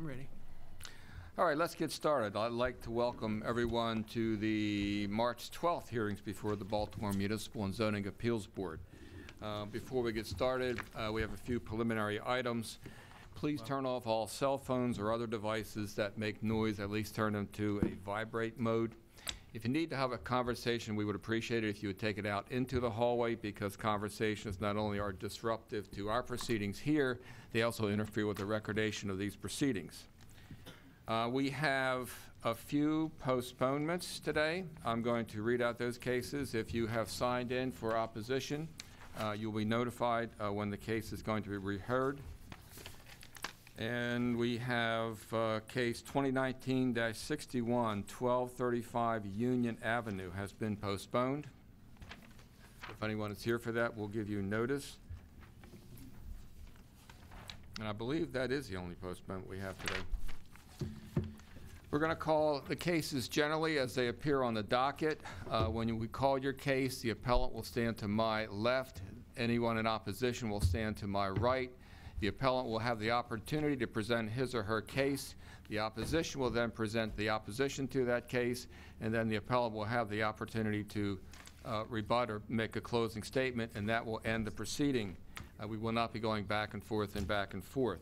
I'm ready. All right, let's get started. I'd like to welcome everyone to the March 12th hearings before the Baltimore Municipal and Zoning Appeals Board. Before we get started, we have a few preliminary items. Please turn off all cell phones or other devices that make noise. At least turn them to a vibrate mode. If you need to have a conversation, we would appreciate it if you would take it out into the hallway, because conversations not only are disruptive to our proceedings here, they also interfere with the recordation of these proceedings. We have a few postponements today. I'm going to read out those cases. If you have signed in for opposition, you'll be notified when the case is going to be reheard. And we have case 2019-61, 1235 Union Avenue has been postponed. If anyone is here for that, we'll give you notice. And I believe that is the only postponement we have today. We're going to call the cases generally as they appear on the docket. When we call your case, the appellant will stand to my left. Anyone in opposition will stand to my right. The appellant will have the opportunity to present his or her case. The opposition will then present the opposition to that case, and then the appellant will have the opportunity to rebut or make a closing statement, and that will end the proceeding. We will not be going back and forth and back and forth.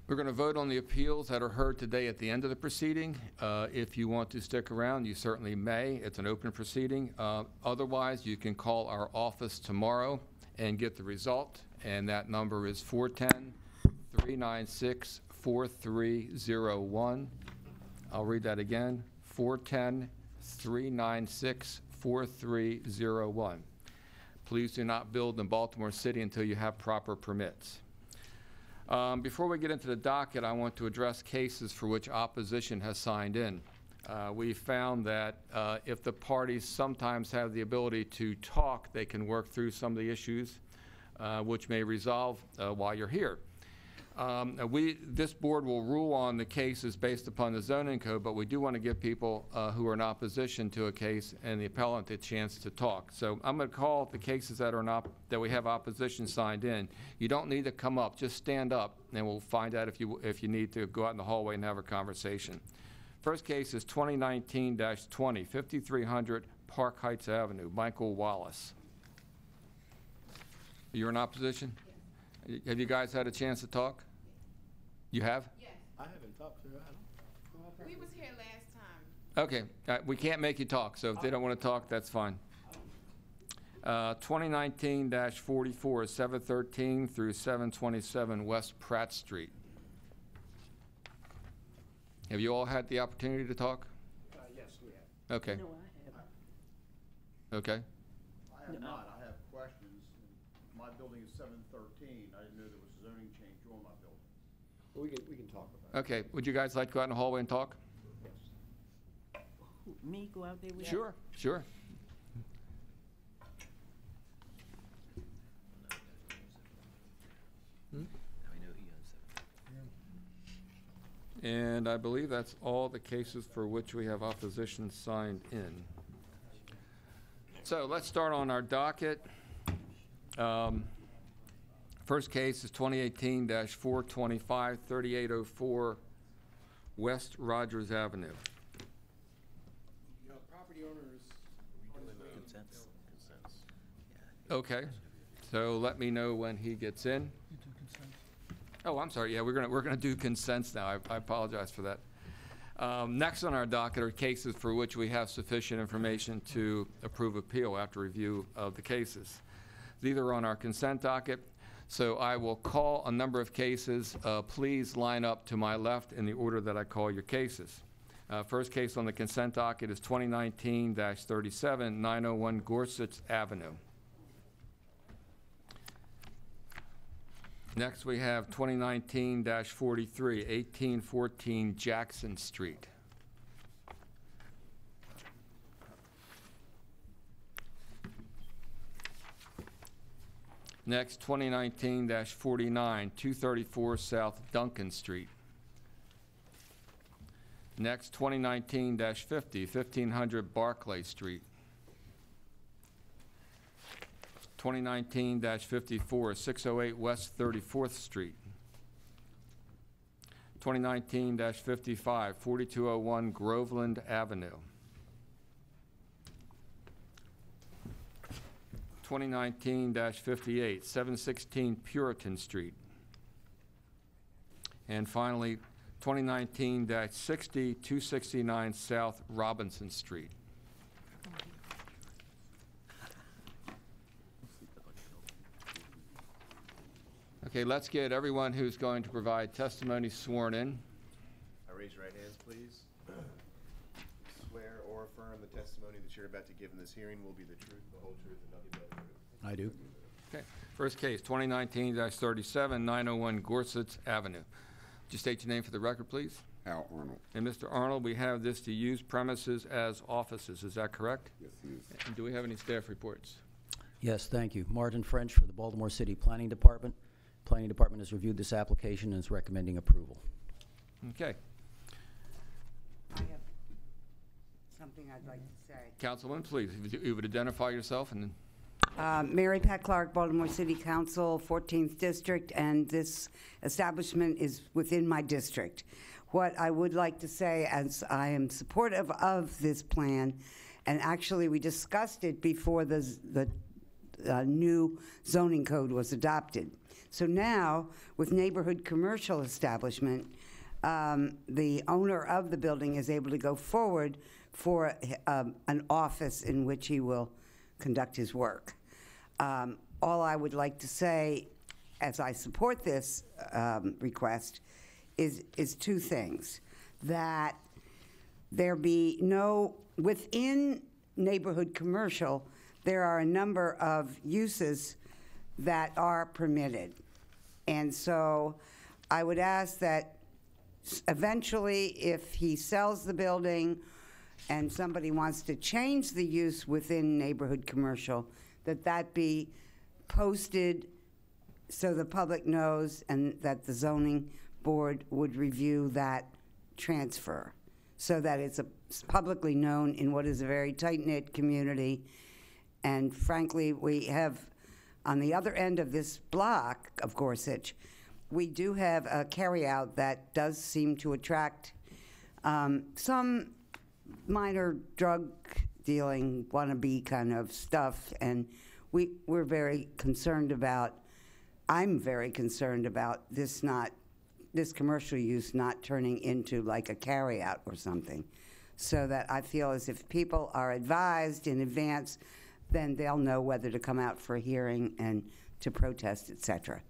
We're going to vote on the appeals that are heard today at the end of the proceeding. If you want to stick around, you certainly may. It's an open proceeding. Otherwise, you can call our office tomorrow and get the result, and that number is 410-396-4301. I'll read that again, 410-396-4301. Please do not build in Baltimore City until you have proper permits. Before we get into the docket, I want to address cases for which opposition has signed in. We found that if the parties sometimes have the ability to talk, they can work through some of the issues which may resolve while you're here. This board will rule on the cases based upon the zoning code, but we do want to give people who are in opposition to a case and the appellant a chance to talk. So I'm going to call the cases that are not, that we have opposition signed in. You don't need to come up, just stand up, and we'll find out if you need to go out in the hallway and have a conversation. First case is 2019-20, 5300 Park Heights Avenue, Michael Wallace. You're in opposition? Yes. Have you guys had a chance to talk? You have? Yes. I haven't talked to her. We was here last time. Okay. We can't make you talk, so if they don't want to talk, that's fine. 2019-44, 713 through 727 West Pratt Street. Have you all had the opportunity to talk? Yes, we have. Okay. No, I haven't. Okay. I have not. I have questions. My building is 713. I didn't know there was a zoning change on my building. We can talk about it. Okay. Would you guys like to go out in the hallway and talk? Yes. Me go out there with Sure. Sure. And I believe that's all the cases for which we have opposition signed in. So let's start on our docket. First case is 2018-425, 3804 West Rogers Avenue. Property owners. Consents. Okay, so let me know when he gets in. Oh, I'm sorry. Yeah, we're gonna do consents now. I apologize for that. Next on our docket are cases for which we have sufficient information to approve appeal after review of the cases. These are on our consent docket, so I will call a number of cases. Please line up to my left in the order that I call your cases. First case on the consent docket is 2019-37, 901 Gorsuch Avenue. Next, we have 2019-43, 1814 Jackson Street. Next, 2019-49, 234 South Duncan Street. Next, 2019-50, 1500 Barclay Street. 2019-54, 608 West 34th Street. 2019-55, 4201 Groveland Avenue. 2019-58, 716 Puritan Street. And finally, 2019-60, 269 South Robinson Street. Okay, let's get everyone who's going to provide testimony sworn in. Raise your right hands, please. Swear or affirm the testimony that you're about to give in this hearing will be the truth, the whole truth, and nothing but the truth. I do. Okay, first case, 2019-37, 901 Gorsuch Avenue. Would you state your name for the record, please? Al Arnold. And Mr. Arnold, we have this to use premises as offices, is that correct? Yes, he is. And do we have any staff reports? Yes, thank you. Martin French for the Baltimore City Planning Department. Planning Department has reviewed this application and is recommending approval. Okay. I have something I'd like to say. Councilman, please, if you would identify yourself and then. Mary Pat Clark, Baltimore City Council, 14th District, and this establishment is within my district. What I would like to say, as I am supportive of this plan, and actually we discussed it before the new zoning code was adopted. So now, with neighborhood commercial establishment, the owner of the building is able to go forward for an office in which he will conduct his work. All I would like to say, as I support this request, is two things. That there be no, within neighborhood commercial, there are a number of uses that are permitted. And so I would ask that eventually, if he sells the building and somebody wants to change the use within neighborhood commercial, that be posted so the public knows and that the zoning board would review that transfer so that it's publicly known in what is a very tight-knit community. And frankly, we have, on the other end of this block of Gorsuch, we do have a carryout that does seem to attract some minor drug dealing, wannabe kind of stuff, and we're very concerned about, I'm very concerned about this commercial use not turning into like a carryout or something, so that I feel as if people are advised in advance, then they'll know whether to come out for a hearing and to protest, et cetera.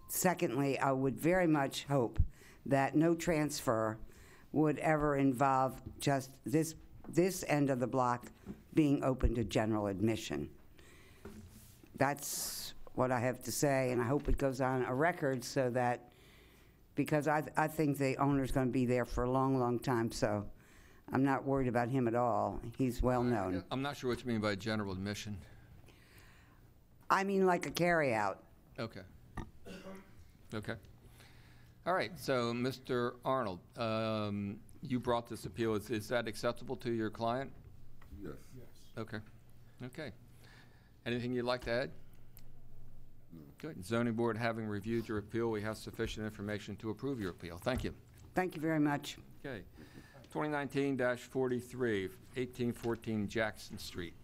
Secondly, I would very much hope that no transfer would ever involve just this end of the block being open to general admission. That's what I have to say, and I hope it goes on a record so that, because I think the owner's going to be there for a long, long time, so I'm not worried about him at all. He's well known. I'm not sure what you mean by general admission. I mean like a carryout. Okay. Okay. All right, so Mr. Arnold, you brought this appeal. Is that acceptable to your client? Yes. Okay. Okay. Anything you'd like to add? Good. Zoning Board, having reviewed your appeal, we have sufficient information to approve your appeal. Thank you. Thank you very much. Okay. 2019-43, 1814 Jackson Street.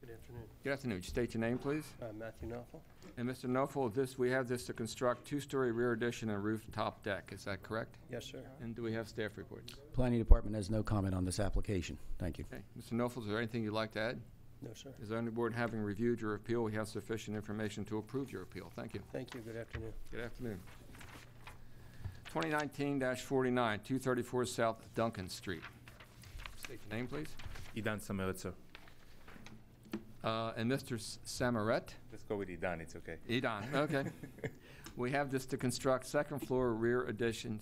Good afternoon. Good afternoon. State your name, please. Matthew Knopfel. And Mr. Knopfel, we have this to construct two-story rear addition and rooftop deck. Is that correct? Yes, sir. And do we have staff reports? Planning Department has no comment on this application. Thank you. Okay. Mr. Knopfel, is there anything you'd like to add? No, sir. The zoning board, having reviewed your appeal, we have sufficient information to approve your appeal. Thank you. Thank you. Good afternoon. Good afternoon. 2019-49, 234 South Duncan Street. State your name, please. Idan Samaret, sir. And Mr. Samaret? Let's go with Idan, it's okay. Idan, okay. We have this to construct second floor rear addition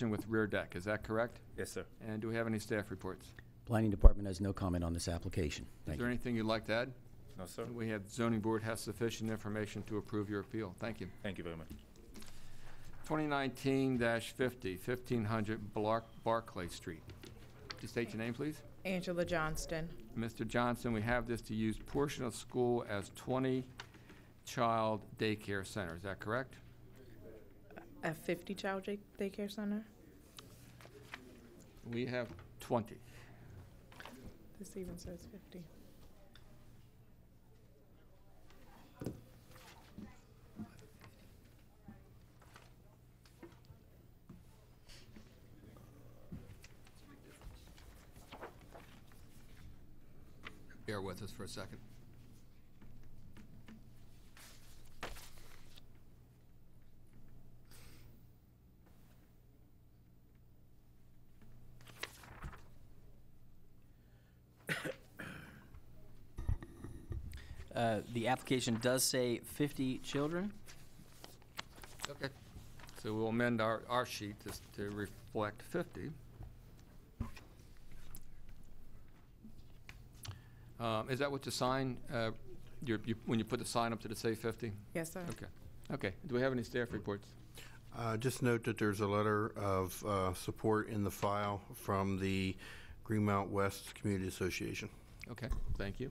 with rear deck. Is that correct? Yes, sir. And do we have any staff reports? Planning Department has no comment on this application. Is Thank there you. anything you'd like to add? No, sir. We have zoning board has sufficient information to approve your appeal. Thank you. Thank you very much. 2019-50, 1500 Barclay Street. Could you state your name, please? Angela Johnston. Mr. Johnson, we have this to use portion of school as 20-child daycare center. Is that correct? A 50-child daycare center. We have 20. This even says 50. Bear with us for a second. The application does say 50 children. Okay. So we'll amend our sheet to reflect 50. Is that what the sign, when you put the sign up, did it say 50? Yes, sir. Okay. Okay. Do we have any staff reports? Just note that there's a letter of support in the file from the Greenmount West Community Association. Okay. Thank you.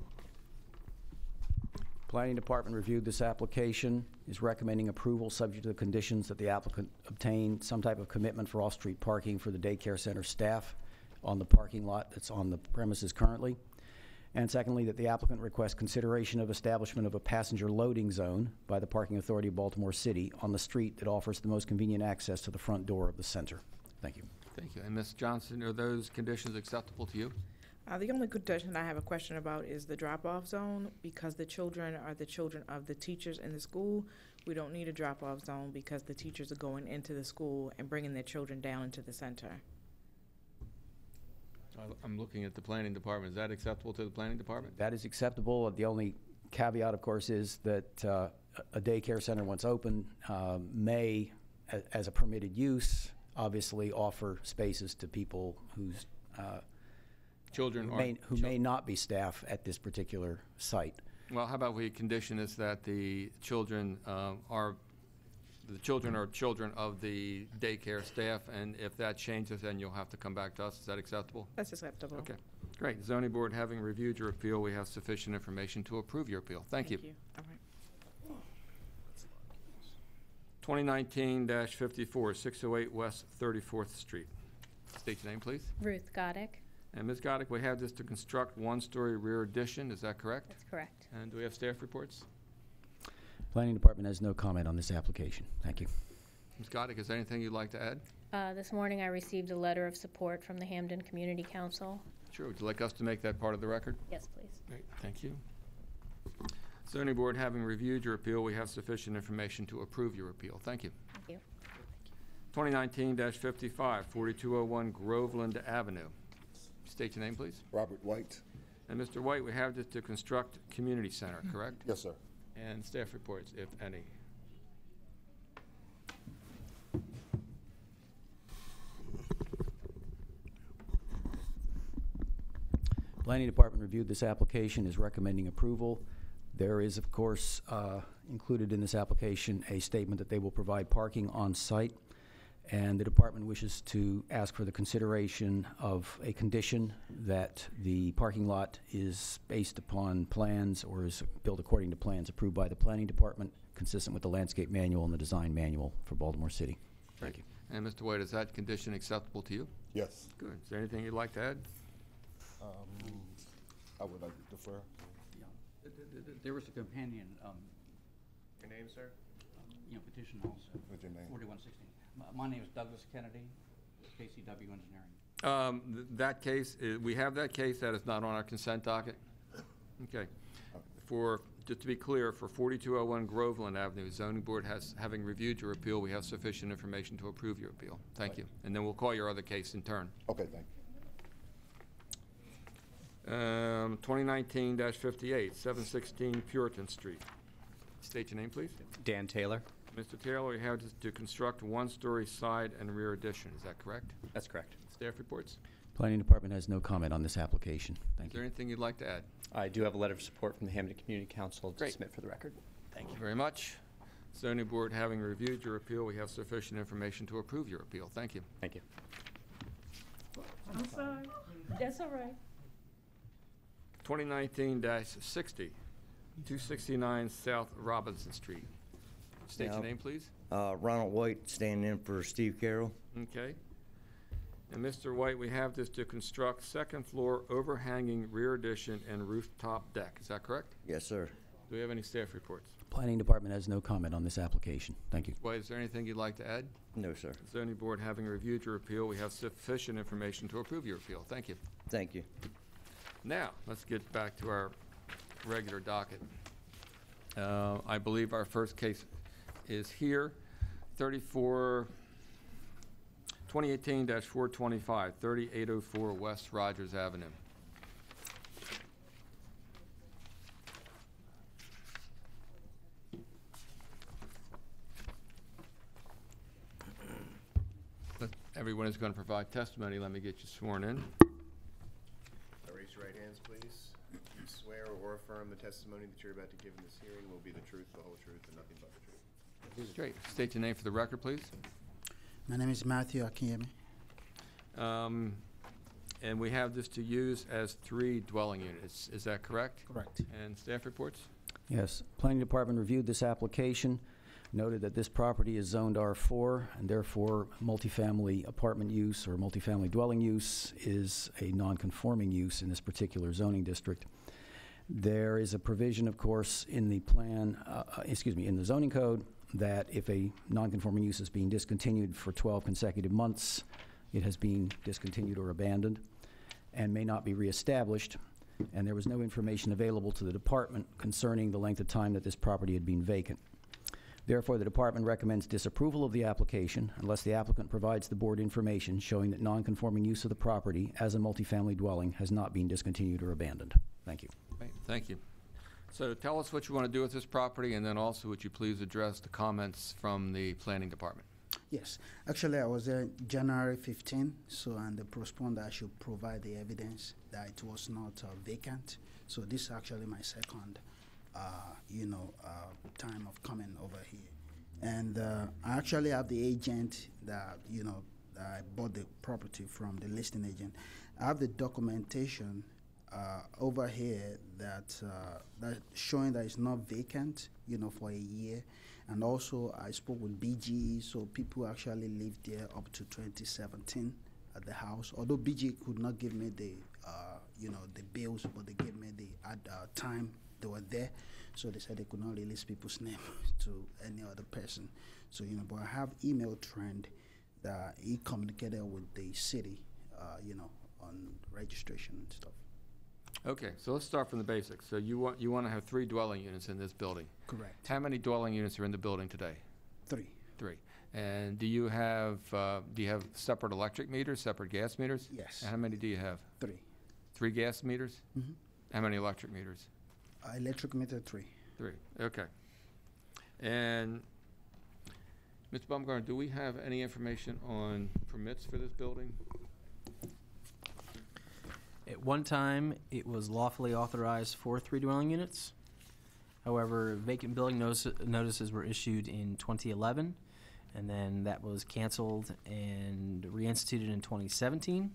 Planning Department reviewed this application, is recommending approval subject to the conditions that the applicant obtain some type of commitment for off-street parking for the daycare center staff on the parking lot that's on the premises currently. And secondly, that the applicant requests consideration of establishment of a passenger loading zone by the Parking Authority of Baltimore City on the street that offers the most convenient access to the front door of the center. Thank you. Thank you. And Ms. Johnson, are those conditions acceptable to you? The only condition I have a question about is the drop-off zone, because the children are the children of the teachers in the school. We don't need a drop-off zone because the teachers are going into the school and bringing their children down into the center. I'm looking at the planning department. Is that acceptable to the planning department? That is acceptable. The only caveat, of course, is that a daycare center, once open, may, as a permitted use, obviously offer spaces to people whose who may not be staff at this particular site. Well, how about we condition this that the children are children of the daycare staff, and if that changes, then you'll have to come back to us. Is that acceptable? That's acceptable. Okay, great. Zoning Board, having reviewed your appeal, we have sufficient information to approve your appeal. Thank you. All right. 2019-54, 608 West 34th Street. State your name, please. Ruth Goddick. And Ms. Goddick, we have this to construct one-story rear addition. Is that correct? That's correct. And do we have staff reports? Planning Department has no comment on this application. Thank you. Ms. Goddick, is there anything you'd like to add? This morning I received a letter of support from the Hamden Community Council. Sure. Would you like us to make that part of the record? Yes, please. Great. Thank you. Zoning Board, having reviewed your appeal, we have sufficient information to approve your appeal. Thank you. Thank you. 2019-55, 4201 Groveland Avenue. State your name, please. Robert White. And Mr. White, we have this to construct community center, correct? Yes, sir. And staff reports, if any. Planning Department reviewed this application, is recommending approval. There is, of course, included in this application a statement that they will provide parking on site, and the department wishes to ask for the consideration of a condition that the parking lot is based upon plans or is built according to plans approved by the Planning Department, consistent with the landscape manual and the design manual for Baltimore City. Thank you. And Mr. White, is that condition acceptable to you? Yes. Good. Is there anything you'd like to add? I would like to defer. Yeah. There was a companion, Your name, sir? petition also. What's your name? 4116. My name is Douglas Kennedy, KCW Engineering. That case, we have that case. That is not on our consent docket. Okay. Just to be clear, for 4201 Groveland Avenue, Zoning Board having reviewed your appeal, we have sufficient information to approve your appeal. Thank you. And then we'll call your other case in turn. Okay, thank you. 2019-58, 716 Puritan Street. State your name, please. Dan Taylor. Mr. Taylor, we have to construct a one-story side and rear addition. Is that correct? That's correct. Staff reports? Planning Department has no comment on this application. Thank Is there you. anything you'd like to add? I do have a letter of support from the Hamden Community Council to Great. submit for the record. Thank you very much. Zoning Board, having reviewed your appeal, we have sufficient information to approve your appeal. Thank you. Thank you. I'm sorry. That's all right. 2019-60, 269 South Robinson Street. State your name, please. Ronald White, standing in for Steve Carroll. Okay. And Mr. White, we have this to construct second floor overhanging rear addition and rooftop deck. Is that correct? Yes, sir. Do we have any staff reports? Planning Department has no comment on this application. Thank you. White, is there anything you'd like to add? No, sir. The zoning board, having reviewed your appeal, we have sufficient information to approve your appeal. Thank you. Thank you. Now, let's get back to our regular docket. I believe our first case is here, 2018-425, 3804 West Rogers Avenue. Everyone is going to provide testimony. Let me get you sworn in. Raise your right hands, please. Do you swear or affirm the testimony that you're about to give in this hearing will be the truth, the whole truth, and nothing but the truth? Straight. State your name for the record, please. My name is Matthew Akinyemi. And we have this to use as 3 dwelling units. Is that correct? Correct. And staff reports? Yes. Planning Department reviewed this application, noted that this property is zoned R4, and therefore multifamily apartment use or multifamily dwelling use is a non-conforming use in this particular zoning district. There is a provision, of course, in the plan, in the zoning code, that if a non-conforming use is being discontinued for 12 consecutive months, it has been discontinued or abandoned and may not be reestablished. And there was no information available to the department concerning the length of time that this property had been vacant. Therefore, the department recommends disapproval of the application unless the applicant provides the board information showing that non-conforming use of the property as a multifamily dwelling has not been discontinued or abandoned. Thank you. Right. Thank you. So tell us what you want to do with this property, and then also would you please address the comments from the planning department? Yes. Actually, I was there January 15, and the responder should provide the evidence that it was not vacant. So this is actually my second, time of coming over here. And I actually have the agent that, that I bought the property from, the listing agent. I have the documentation over here that showing that it's not vacant, for a year. And also I spoke with BGE, so people actually lived there up to 2017 at the house. Although BGE could not give me the, the bills, but they gave me the time they were there. So they said they could not release people's name to any other person. So, but I have email trend that he communicated with the city, on registration and stuff. Okay, so let's start from the basics. So you want to have 3 dwelling units in this building. Correct. How many dwelling units are in the building today? 3. 3. And do you have separate electric meters, separate gas meters? Yes. And how many do you have? 3. 3 gas meters? Mm-hmm. How many electric meters? Electric meter 3. 3. Okay. And Mr. Baumgartner, do we have any information on permits for this building? At one time, it was lawfully authorized for 3 dwelling units. However, vacant building notices were issued in 2011, and then that was canceled and reinstituted in 2017.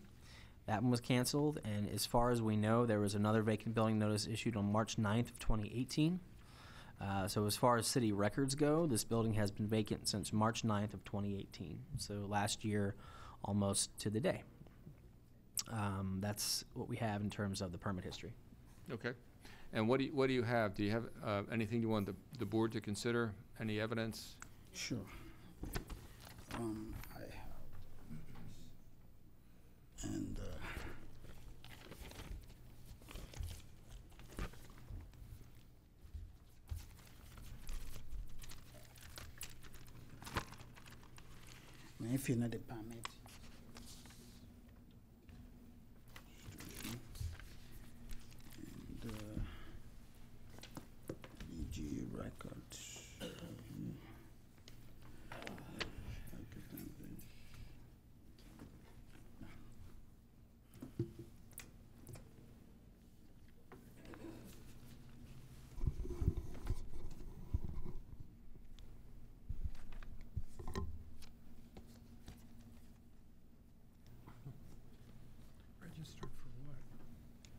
That one was canceled, and as far as we know, there was another vacant building notice issued on March 9th of 2018. So as far as city records go, this building has been vacant since March 9th of 2018. So last year, almost to the day. That's what we have in terms of the permit history. Okay. And what do you have? Do you have anything you want the board to consider? Any evidence? Sure. I have, and if you know the permit.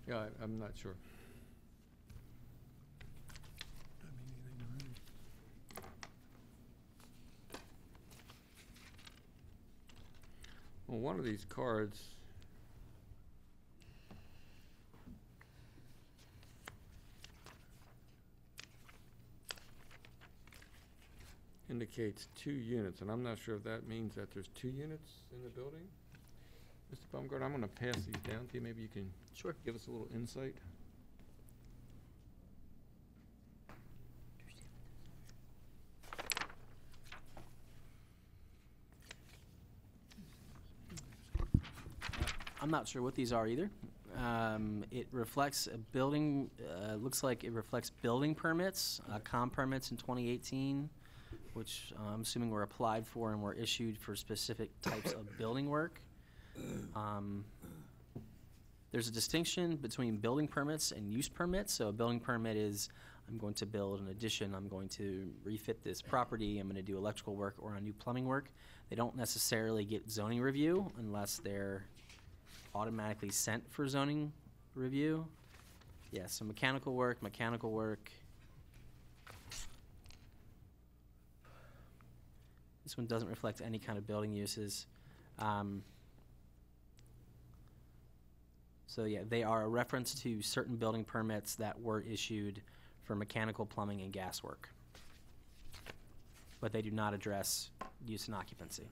Yeah, I'm not sure. Well, one of these cards indicates 2 units, and I'm not sure if that means that there's 2 units in the building. Mr. Baumgart, I'm going to pass these down to you. Maybe you can give us a little insight. I'm not sure what these are either. It reflects a building, looks like it reflects building permits, comm permits in 2018, which I'm assuming were applied for and were issued for specific types of building work. There's a distinction between building permits and use permits. So a building permit is, I'm going to build an addition, I'm going to refit this property, I'm going to do electrical work or a new plumbing work. They don't necessarily get zoning review unless they're automatically sent for zoning review. Yeah, so mechanical work. This one doesn't reflect any kind of building uses. So yeah, they are a reference to certain building permits that were issued for mechanical, plumbing, and gas work. But they do not address use and occupancy.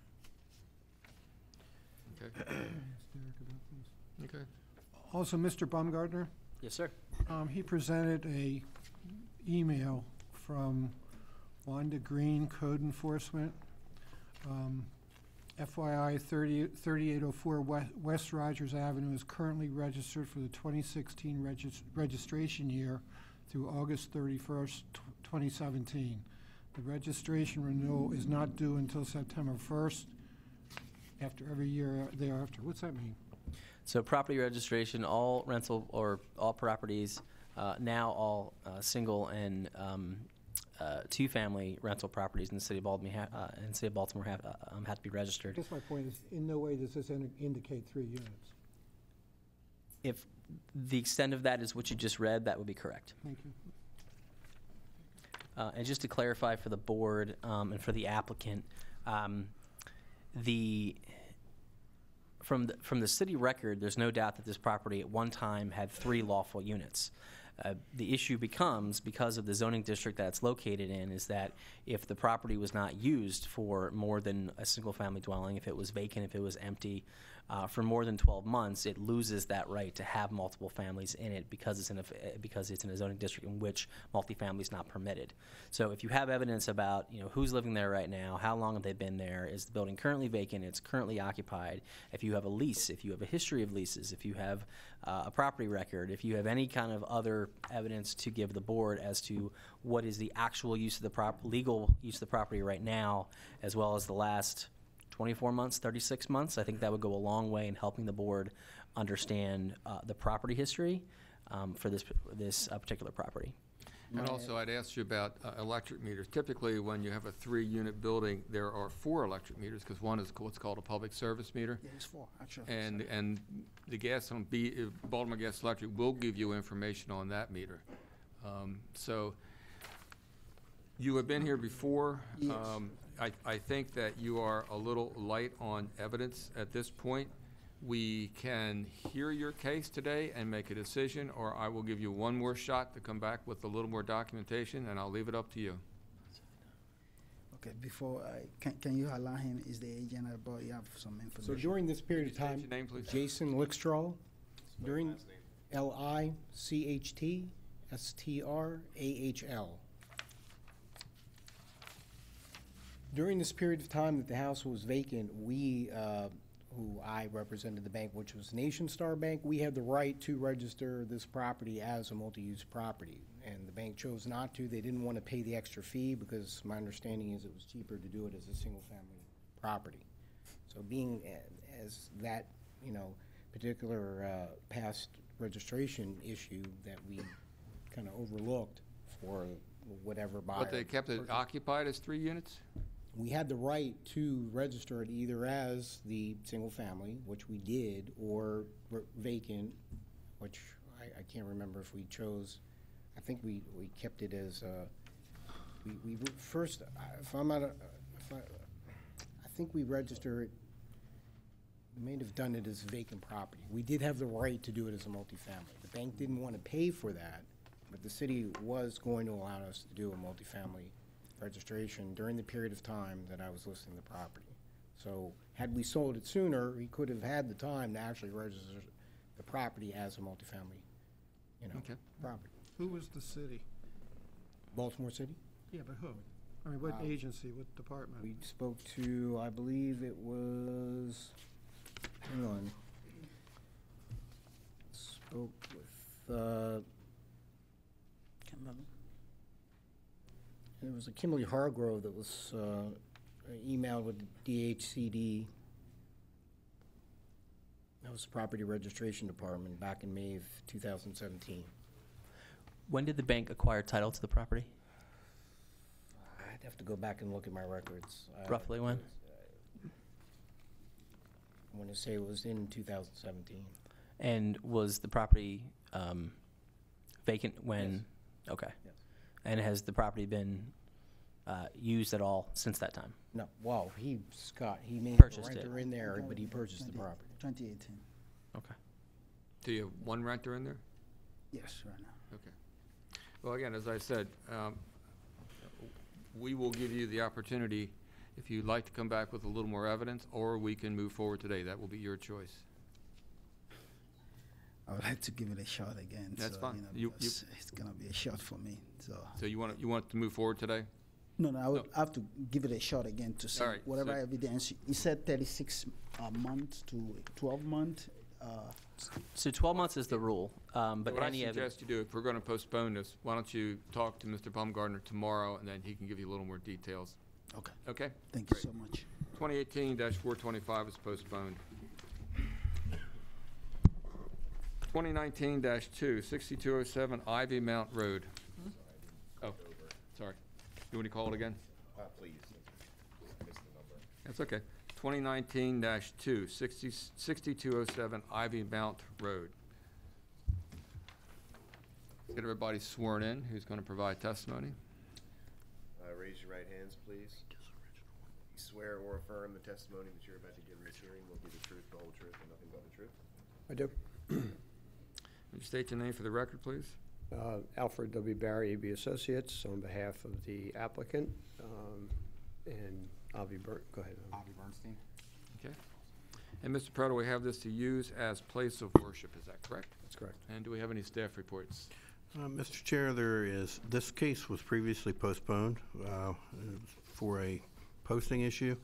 Okay. Okay. Also, Mr. Baumgartner, Yes, sir. he presented a email from Wanda Green, Code Enforcement. FYI, 3804 West Rogers Avenue is currently registered for the 2016 registration year through August 31st, 2017. The registration renewal is not due until September 1st, after every year thereafter. What's that mean? So property registration, all rental or all properties, now all single and two-family rental properties in the city of Baltimore, have to be registered. I guess my point is, in no way does this indicate 3 units. If the extent of that is what you just read, that would be correct. Thank you. And just to clarify for the board and for the applicant, from the city record, there's no doubt that this property at one time had 3 lawful units. The issue becomes, because of the zoning district that it's located in, is that if the property was not used for more than a single-family dwelling, if it was vacant, if it was empty, for more than 12 months, it loses that right to have multiple families in it because it's in a zoning district in which multifamily is not permitted. So if you have evidence about who's living there right now, how long have they been there, is the building currently vacant, it's currently occupied, if you have a lease, if you have a history of leases, if you have a property record, if you have any kind of other evidence to give the board as to what is the actual use of the legal use of the property right now, as well as the last 24 months, 36 months, I think that would go a long way in helping the board understand the property history for this particular property. And also, I'd ask you about electric meters. Typically, when you have a 3-unit building, there are 4 electric meters, because one is what's called a public service meter. Yeah, it's 4, actually. And the gas on Baltimore Gas Electric will give you information on that meter. So you have been here before. Yes. I think that you are a little light on evidence at this point. We can hear your case today and make a decision, or I will give you one more shot to come back with a little more documentation, and I'll leave it up to you. Okay, before can you allow him? Is the agent about? You have some information. So during this period of State time, your name, please. Jason Lickstraw, during Last name. LICHTSTRAHL. During this period of time that the house was vacant, we, who I represented the bank, which was Nation Star Bank, we had the right to register this property as a multi-use property. And the bank chose not to. They didn't want to pay the extra fee because my understanding is it was cheaper to do it as a single-family property. So being as that, particular past registration issue that we kind of overlooked for whatever buyer. But they kept it occupied as 3 units? We had the right to register it either as the single family, which we did, or vacant, which I can't remember if we chose. I think we kept it as we first. If I'm not, I think we register it may have done it as vacant property. We did have the right to do it as a multifamily. The bank didn't want to pay for that, but the city was going to allow us to do a multifamily registration during the period of time that I was listing the property. So had we sold it sooner, we could have had the time to actually register the property as a multifamily, property. Who was the city? Baltimore City? Yeah, but who? I mean, what agency, what department? We spoke to, I believe it was, hang on. Spoke with, it was a Kimberly Hargrove that was emailed with the DHCD. That was the Property Registration Department back in May of 2017. When did the bank acquire title to the property? I'd have to go back and look at my records. Roughly when? I want to say it was in 2017. And was the property vacant when? Yes. Okay. Yes. And has the property been used at all since that time? No, well, he made Purchased a it. renter in there, but he purchased the property. 2018. Okay. Do you have one renter in there? Yes, right now. Okay. Well, again, as I said, we will give you the opportunity if you'd like to come back with a little more evidence, or we can move forward today. That will be your choice. I would like to give it a shot again. That's so, fine. Because it's gonna be a shot for me. So you want to move forward today? No, I would have to give it a shot again to see All right, whatever so- evidence. You said 36 months to 12 months. So 12 months is the rule, but What I any evidence. suggest you do, if we're going to postpone this, why don't you talk to Mr. Baumgartner tomorrow, and then he can give you a little more details. Okay. Okay? Thank you so much. 2018-425 is postponed. 2019-2, 6207 Ivy Mount Road. Oh, sorry. You want to call it again? Please. I missed the number. That's okay. 2019-2, 6207 Ivy Mount Road. Get everybody sworn in who's going to provide testimony. Raise your right hands, please. You swear or affirm the testimony that you're about to give in this hearing will be the truth, the whole truth, and nothing but the truth? I do. Would you state your name for the record, please? Alfred W. Barry, AB Associates, on behalf of the applicant, and go ahead. Avi Bernstein. Okay. And Mr. Proto, we have this to use as place of worship, is that correct? That's correct. And do we have any staff reports? Mr. Chair, this case was previously postponed for a posting issue.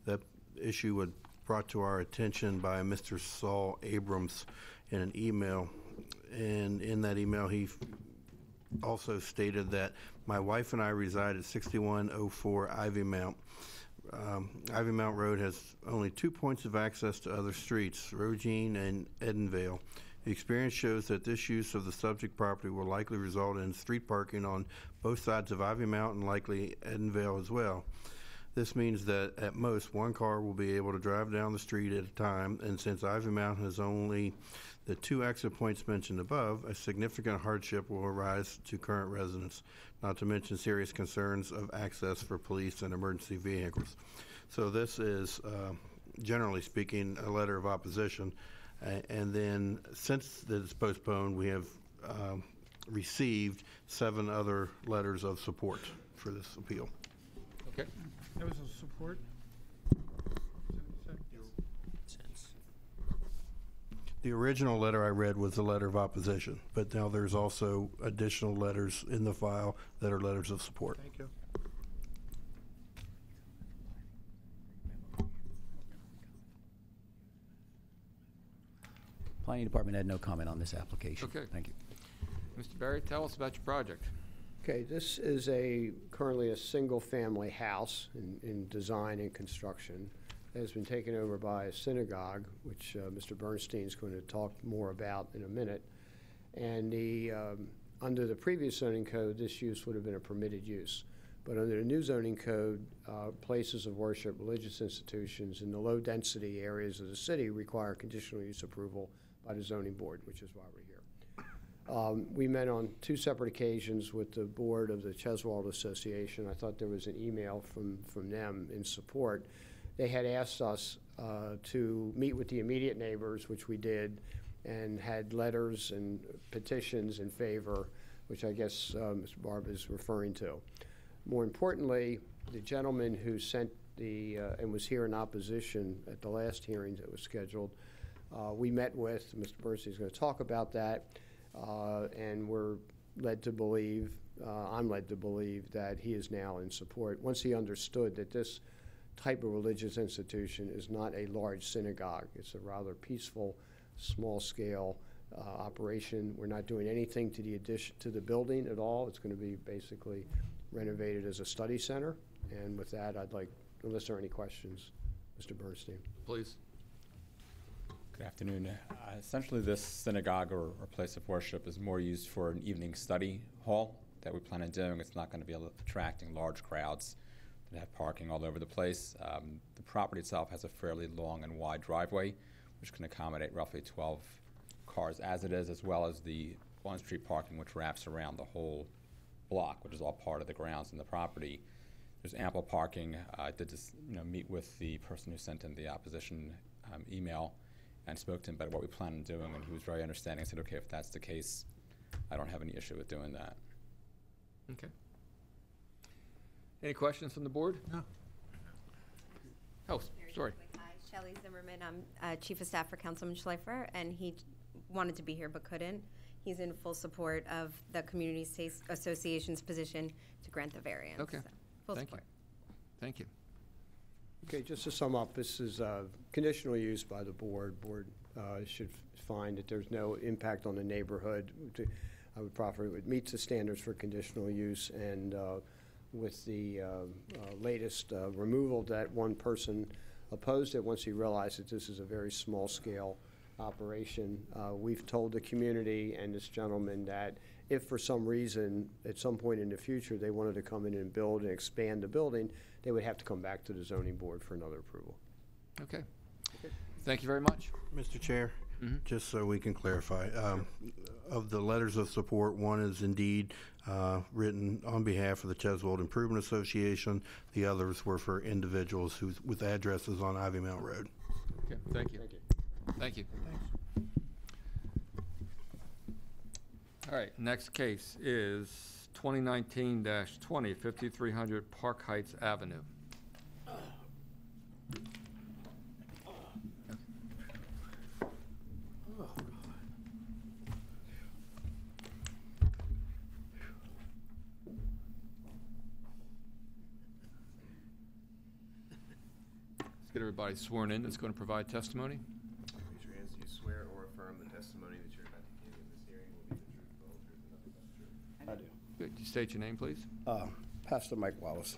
That issue was brought to our attention by Mr. Saul Abrams in an email. And in that email, he also stated that my wife and I reside at 6104 Ivy Mount. Ivy Mount Road has only 2 points of access to other streets, Rogine and Edenvale. The experience shows that this use of the subject property will likely result in street parking on both sides of Ivy Mount and likely Edenvale as well. This means that at most one car will be able to drive down the street at a time, and since Ivy Mount has only the 2 exit points mentioned above, a significant hardship will arise to current residents, not to mention serious concerns of access for police and emergency vehicles. So this is, generally speaking, a letter of opposition. And then since it's postponed, we have received 7 other letters of support for this appeal. Okay. There was a support? The original letter I read was a letter of opposition, but now there's also additional letters in the file that are letters of support. Thank you. Planning Department had no comment on this application. Okay. Thank you. Mr. Barry, tell us about your project. Okay, this is currently a single-family house in design and construction. It has been taken over by a synagogue, which Mr. Bernstein is going to talk more about in a minute. And under the previous zoning code, this use would have been a permitted use. But under the new zoning code, places of worship, religious institutions in the low-density areas of the city require conditional use approval by the zoning board, which is why we're here. We met on 2 separate occasions with the board of the Cheswold Association. I thought there was an email from them in support. they had asked us to meet with the immediate neighbors, which we did, and had letters and petitions in favor, which I guess Mr. Barb is referring to. More importantly, the gentleman who sent and was here in opposition at the last hearing that was scheduled, we met with, Mr. Bernstein is going to talk about that, and we're led to believe, I'm led to believe that he is now in support. Once he understood that this type of religious institution is not a large synagogue, it's a rather peaceful, small-scale operation. We're not doing anything to the addition to the building at all. It's going to be basically renovated as a study center. And with that, I'd like, unless there are any questions, Mr. Bernstein. Please. Good afternoon. Essentially, this synagogue or place of worship is more used for an evening study hall that we plan on doing. It's not going to be attracting large crowds that have parking all over the place. The property itself has a fairly long and wide driveway, which can accommodate roughly 12 cars as it is, as well as the on-street parking, which wraps around the whole block, which is all part of the grounds and the property. There's ample parking. I did just meet with the person who sent in the opposition email and spoke to him about what we plan on doing, and he was very understanding. I said, okay, if that's the case, I don't have any issue with doing that. Okay. Any questions from the board? No. Oh, sorry. Hi, Shelley Zimmerman. I'm Chief of Staff for Councilman Schleifer, and he wanted to be here but couldn't. He's in full support of the Community Association's position to grant the variance. Okay. So, full Thank support. you. Thank you. Okay, just to sum up, this is conditional use by the board. Board should find that there's no impact on the neighborhood. I would proffer it meets the standards for conditional use, and with the latest removal that one person opposed it once he realized that this is a very small-scale operation. We've told the community and this gentleman that if for some reason at some point in the future they wanted to come in and build and expand the building, they would have to come back to the zoning board for another approval. Okay. Thank you very much. Mr. Chair, just so we can clarify, of the letters of support, one is indeed written on behalf of the Cheswold Improvement Association. The others were for individuals with addresses on Ivy Mount Road. Okay, thank you. Thank you. All right, next case is 2019-20, 5300 Park Heights Avenue. Let's get everybody sworn in that's going to provide testimony. Raise your hands. Do you swear or affirm the testimony that you're about to give in this hearing will be the truth, the whole truth, and nothing but the truth? I do. Good. You state your name, please. Pastor Mike Wallace.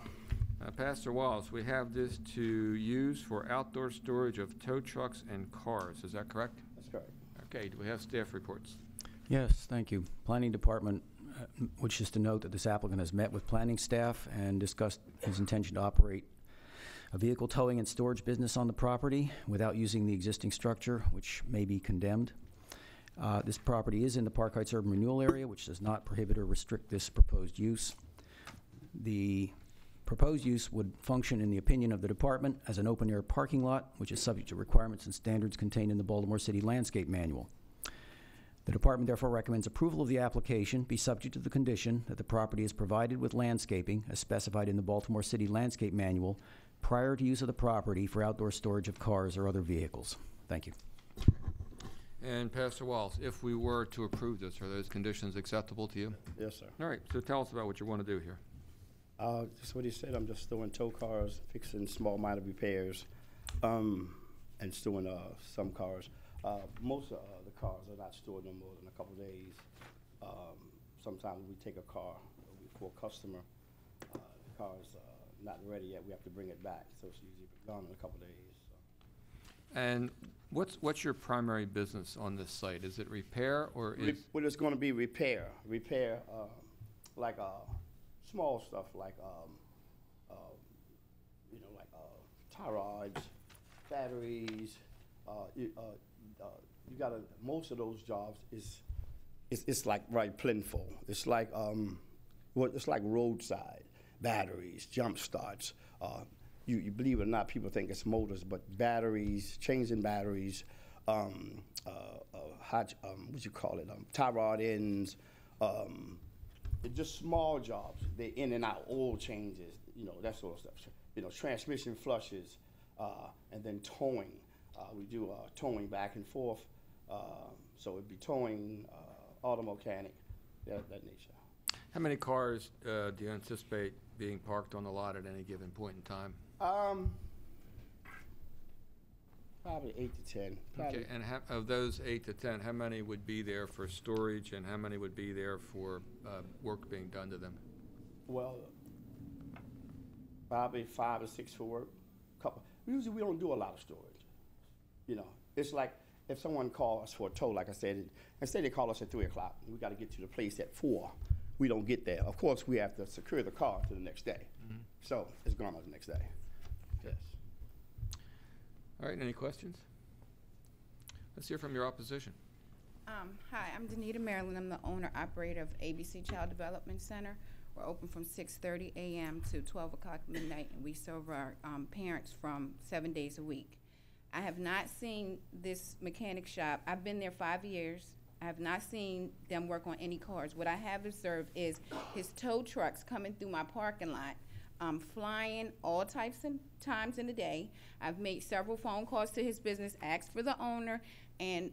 Pastor Wallace, we have this to use for outdoor storage of tow trucks and cars. Is that correct? That's correct. Okay. Do we have staff reports? Yes, thank you. Planning Department wishes to note that this applicant has met with planning staff and discussed his intention to operate a vehicle towing and storage business on the property without using the existing structure, which may be condemned. This property is in the Park Heights Urban Renewal Area, which does not prohibit or restrict this proposed use. The proposed use would function, in the opinion of the department, as an open-air parking lot, which is subject to requirements and standards contained in the Baltimore City Landscape Manual. The department therefore recommends approval of the application be subject to the condition that the property is provided with landscaping as specified in the Baltimore City Landscape Manual prior to use of the property for outdoor storage of cars or other vehicles. Thank you. And Pastor Wallace, if we were to approve this, are those conditions acceptable to you? Yes, sir. All right, so tell us about what you want to do here. Just what he said, I'm just doing tow cars, fixing small minor repairs, and storing some cars. Most of the cars are not stored no more than a couple days. Sometimes we take a car for a customer, the car's not ready yet, we have to bring it back, so it's usually gone in a couple days. So. And what's your primary business on this site? Is it repair or is? Well, it's going to be repair, like small stuff like tie rods, batteries. You gotta, most of those jobs it's like right plentiful. It's like it's like roadside batteries, jump starts. you believe it or not, people think it's motors, but batteries, changing batteries, what you call it, tie rod ends, just small jobs. They in and out, oil changes, that sort of stuff. Transmission flushes, and then towing. We do towing back and forth. So it'd be towing, auto mechanic, that nature. How many cars do you anticipate being parked on the lot at any given point in time? Probably 8 to 10. Okay, and of those 8 to 10, how many would be there for storage, and how many would be there for work being done to them? Well, probably 5 or 6 for work. Usually we don't do a lot of storage. It's like if someone calls us for a tow, like I said, instead they call us at 3 o'clock, we got to get to the place at 4. We don't get there. Of course, we have to secure the car to the next day. So it's gone on the next day. Yes. All right, any questions? Let's hear from your opposition. Hi, I'm Danita Maryland. I'm the owner-operator of ABC Child Development Center. We're open from 6:30 a.m. to 12 o'clock midnight, and we serve our parents from 7 days a week. I have not seen this mechanic shop. I've been there 5 years. I have not seen them work on any cars. What I have observed is his tow trucks coming through my parking lot, flying all types of times in the day. I've made several phone calls to his business, asked for the owner, and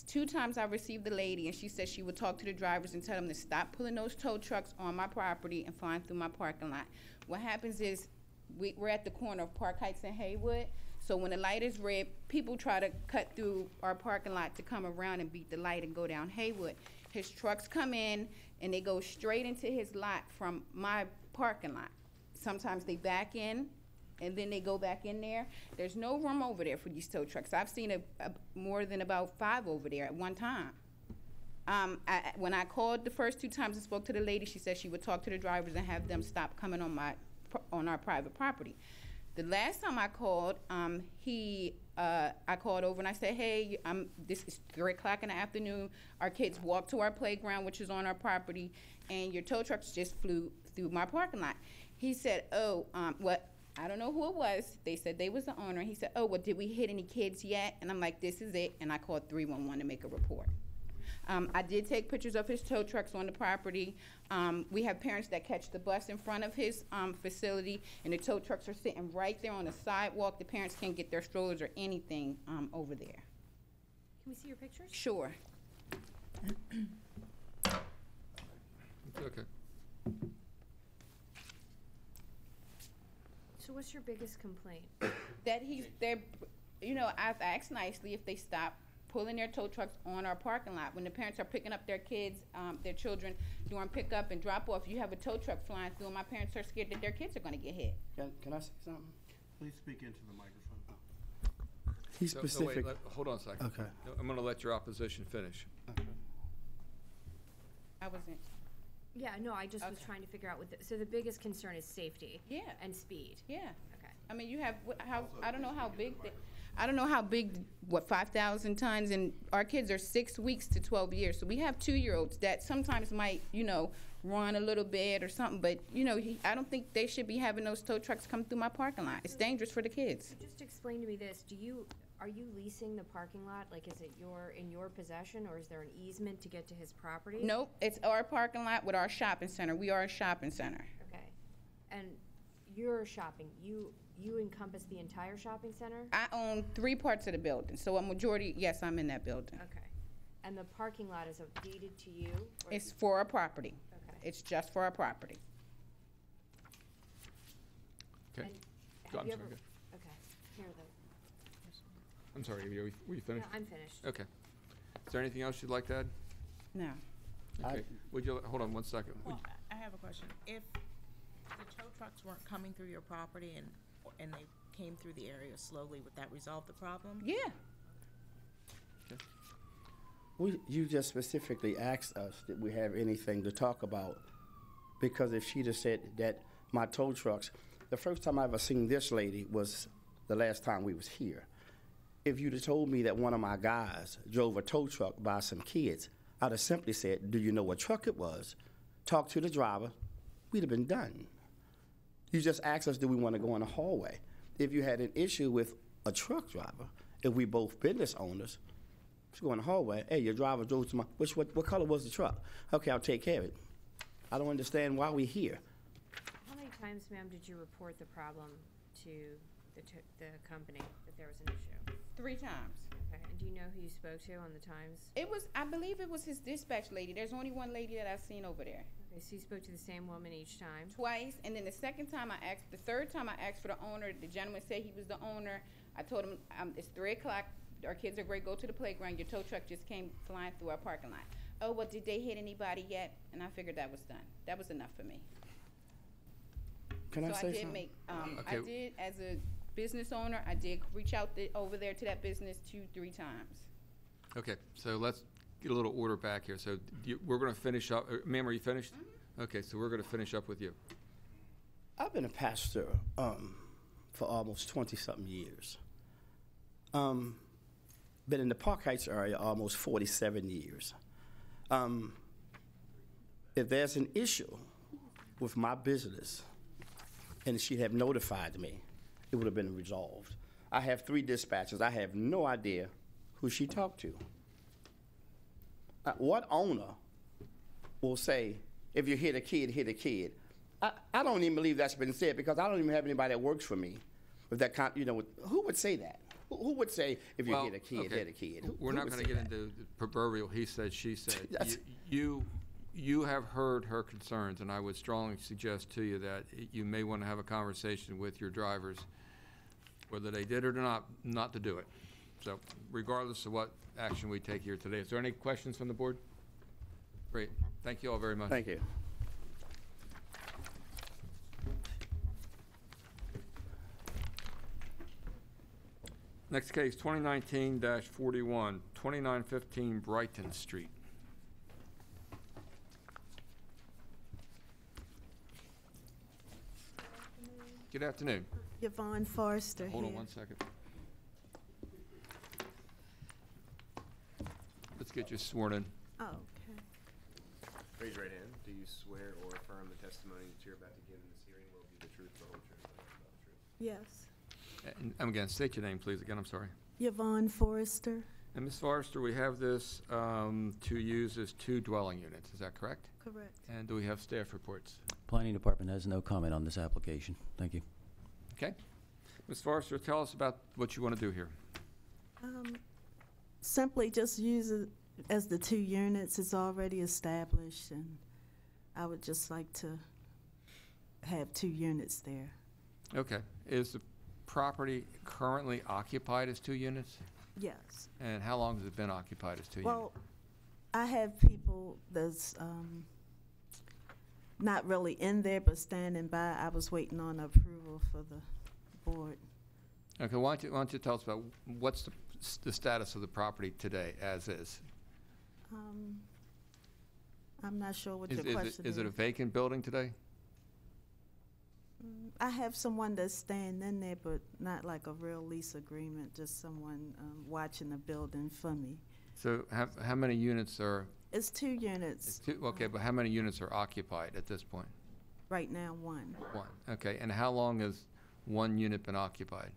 2 times I received the lady, and she said she would talk to the drivers and tell them to stop pulling those tow trucks on my property and flying through my parking lot. What happens is we're at the corner of Park Heights and Haywood, so when the light is red, people try to cut through our parking lot to come around and beat the light and go down Haywood. His trucks come in, and they go straight into his lot from my parking lot. Sometimes they back in, and then they go back in there. There's no room over there for these tow trucks. I've seen more than about 5 over there at one time. When I called the first 2 times and spoke to the lady, she said she would talk to the drivers and have them stop coming on our private property. The last time I called, I called over and I said, hey, this is 3 o'clock in the afternoon. Our kids walked to our playground, which is on our property, and your tow trucks just flew through my parking lot. He said, I don't know who it was. They said they was the owner. He said, well, did we hit any kids yet? And I'm like, this is it. And I called 311 to make a report. I did take pictures of his tow trucks on the property. We have parents that catch the bus in front of his facility, and the tow trucks are sitting right there on the sidewalk. The parents can't get their strollers or anything over there. Can we see your pictures? Sure. Okay. So what's your biggest complaint? That I've asked nicely if they stop pulling their tow trucks on our parking lot. When the parents are picking up their kids, their children, during pickup and drop off, you have a tow truck flying through, and my parents are scared that their kids are going to get hit. Can I say something? Please speak into the microphone. He's specific. Hold on a second. Okay. I'm going to let your opposition finish. Okay. I wasn't. Yeah, no, I just was trying to figure out so the biggest concern is safety. Yeah. And speed. Yeah. Okay. I mean, you have I don't know how big, 5,000 tons, and our kids are 6 weeks to 12 years. So we have 2-year-olds that sometimes might, run a little bit or something, but, I don't think they should be having those tow trucks come through my parking lot. It's dangerous for the kids. Just explain to me this. Are you leasing the parking lot? Like, is it in your possession, or is there an easement to get to his property? Nope, it's our parking lot with our shopping center. We are a shopping center. Okay. And you're shopping. You encompass the entire shopping center? I own 3 parts of the building, so a majority, yes, I'm in that building. Okay. And the parking lot is deeded to you? It's for our property. Okay. It's just for our property. Okay. Have you ever? Okay. Here are the. I'm sorry, were you finished? No, I'm finished. Okay. Is there anything else you'd like to add? No. Okay. Hold on one second. Well, I have a question. If the tow trucks weren't coming through your property and they came through the area slowly, would that resolve the problem? Yeah. You just specifically asked us that we have anything to talk about, because if she'd have said that my tow trucks, the first time I ever seen this lady was the last time we was here. If you'd have told me that one of my guys drove a tow truck by some kids, I'd have simply said, do you know what truck it was? Talk to the driver. We'd have been done. You just asked us, do we want to go in the hallway? If you had an issue with a truck driver, if we both business owners, just go in the hallway. Hey, your driver drove to my, what color was the truck? Okay, I'll take care of it. I don't understand why we're here. How many times, ma'am, did you report the problem to the company that there was an issue? 3 times. Okay, and do you know who you spoke to on the times? It was, I believe it was his dispatch lady. There's only one lady that I've seen over there. Okay, so you spoke to the same woman each time? Twice, and then the third time I asked for the owner. The gentleman said he was the owner. I told him, it's 3 o'clock. Our kids are ready to go to the playground. Your tow truck just came flying through our parking lot. Oh, well, did they hit anybody yet? And I figured that was done. That was enough for me. Can I say I did something? make, Okay. I did, as a business owner, I did reach out over there to that business 2-3 times. Okay, so let's get a little order back here. So we're going to finish up. Ma'am, are you finished? Okay, so we're going to finish up with you. I've been a pastor for almost 20-something years. Been in the Park Heights area almost 47 years. If there's an issue with my business and she'd have notified me, it would have been resolved. I have 3 dispatchers. I have no idea who she talked to. What owner will say, if you hit a kid, hit a kid? I don't even believe that's been said because I don't even have anybody that works for me with that kind, who would say that? Who would say, if you hit a kid, okay. hit a kid? We're not going to get into the proverbial he said, she said. You have heard her concerns, and I would strongly suggest to you that you may want to have a conversation with your drivers, whether they did or not to do it. So regardless of what action we take here today. Is there any questions from the board? Great. Thank you all very much. Thank you. Next case, 2019-41, 2915 Brighton Street. Good afternoon. Yvonne Forrester Hold on here. 1 second. Let's get you sworn in. Oh, okay. Raise your right hand. Do you swear or affirm the testimony that you're about to give in this hearing will be the truth, the whole truth, and nothing but the truth? Yes. And again, state your name, please. Again, I'm sorry. Yvonne Forrester. And Ms. Forrester, we have this to use as 2 dwelling units. Is that correct? Correct. And do we have staff reports? Planning Department has no comment on this application. Thank you. Okay. Ms. Forrester, tell us about what you want to do here. Simply just use it as the 2 units. It's already established, and I would just like to have 2 units there. Okay. Is the property currently occupied as 2 units? Yes. And how long has it been occupied as 2 units? Well, I have people that's not really in there but standing by. I was waiting on approval for the board. Okay, why don't you tell us about what's the status of the property today as is? I'm not sure what your question is. Is it a vacant building today? I have someone that's staying in there, but not like a real lease agreement, just someone watching the building for me. So how many units are? It's 2 units. It's 2, okay, but how many units are occupied at this point? Right now, 1. 1, okay. And how long has 1 unit been occupied?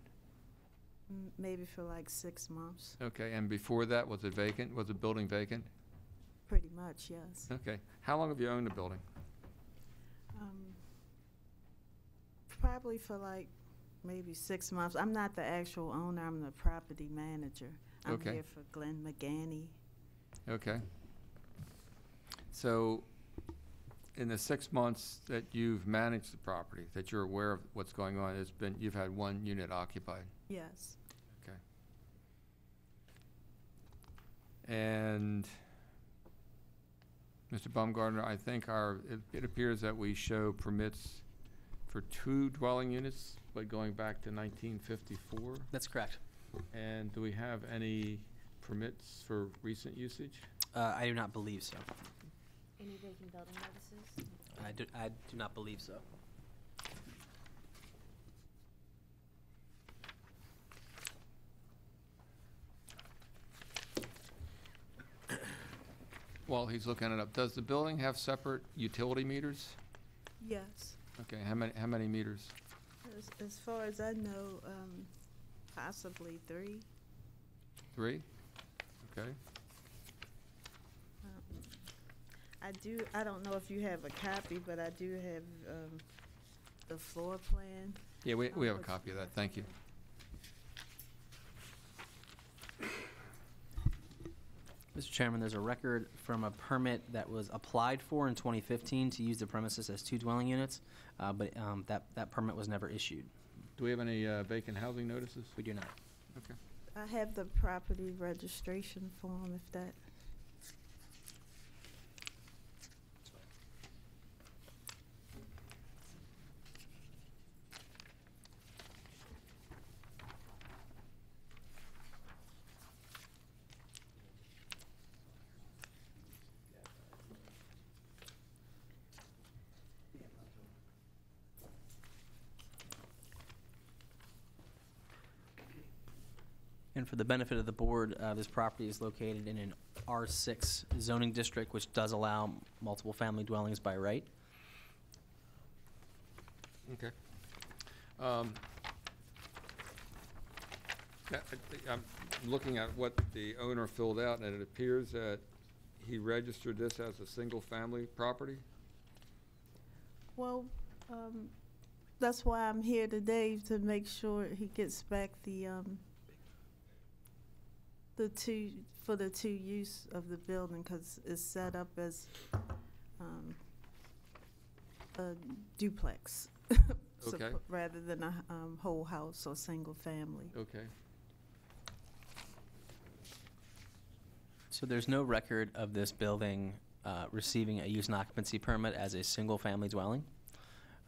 Maybe for like 6 months. Okay, and before that, was it vacant? Was the building vacant? Pretty much, yes. Okay. How long have you owned the building? Probably for like maybe 6 months. I'm not the actual owner. I'm the property manager. I'm Okay. here for Glenn McGanney. Okay. So in the 6 months that you've managed the property, that you're aware of what's going on, you've had 1 unit occupied? Yes. Okay. And Mr. Baumgartner, I think it appears that we show permits for 2 dwelling units, but going back to 1954? That's correct. And do we have any permits for recent usage? I do not believe so. Any vacant building notices? I do not believe so. While he's looking it up, does the building have separate utility meters? Yes. Okay, how many meters? As far as I know, possibly 3. 3? Okay. I don't know if you have a copy, but I do have the floor plan. Yeah, we have a copy of that. Thank you. Mr. Chairman, there's a record from a permit that was applied for in 2015 to use the premises as 2 dwelling units, but that permit was never issued. Do we have any vacant housing notices? We do not. Okay. I have the property registration form, if that. And for the benefit of the board, this property is located in an R6 zoning district, which does allow multiple family dwellings by right. Okay. I'm looking at what the owner filled out, and it appears that he registered this as a single-family property? Well, that's why I'm here today, to make sure he gets back the 2 use of the building, because it's set up as a duplex. Okay. Rather than a whole house or single family. Okay. So there's no record of this building receiving a use and occupancy permit as a single-family dwelling.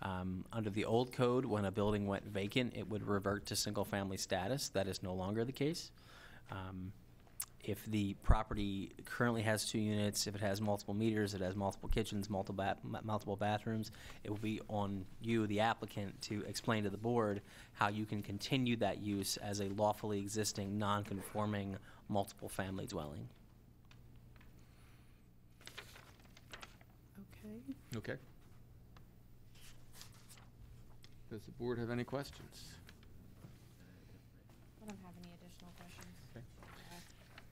Under the old code, when a building went vacant, it would revert to single-family status. That is no longer the case. If the property currently has 2 units, if it has multiple meters, it has multiple kitchens, multiple bathrooms, it will be on you, the applicant, to explain to the board how you can continue that use as a lawfully existing, non-conforming, multiple-family dwelling. Okay. Okay. Does the board have any questions? I don't have any additional questions. Okay.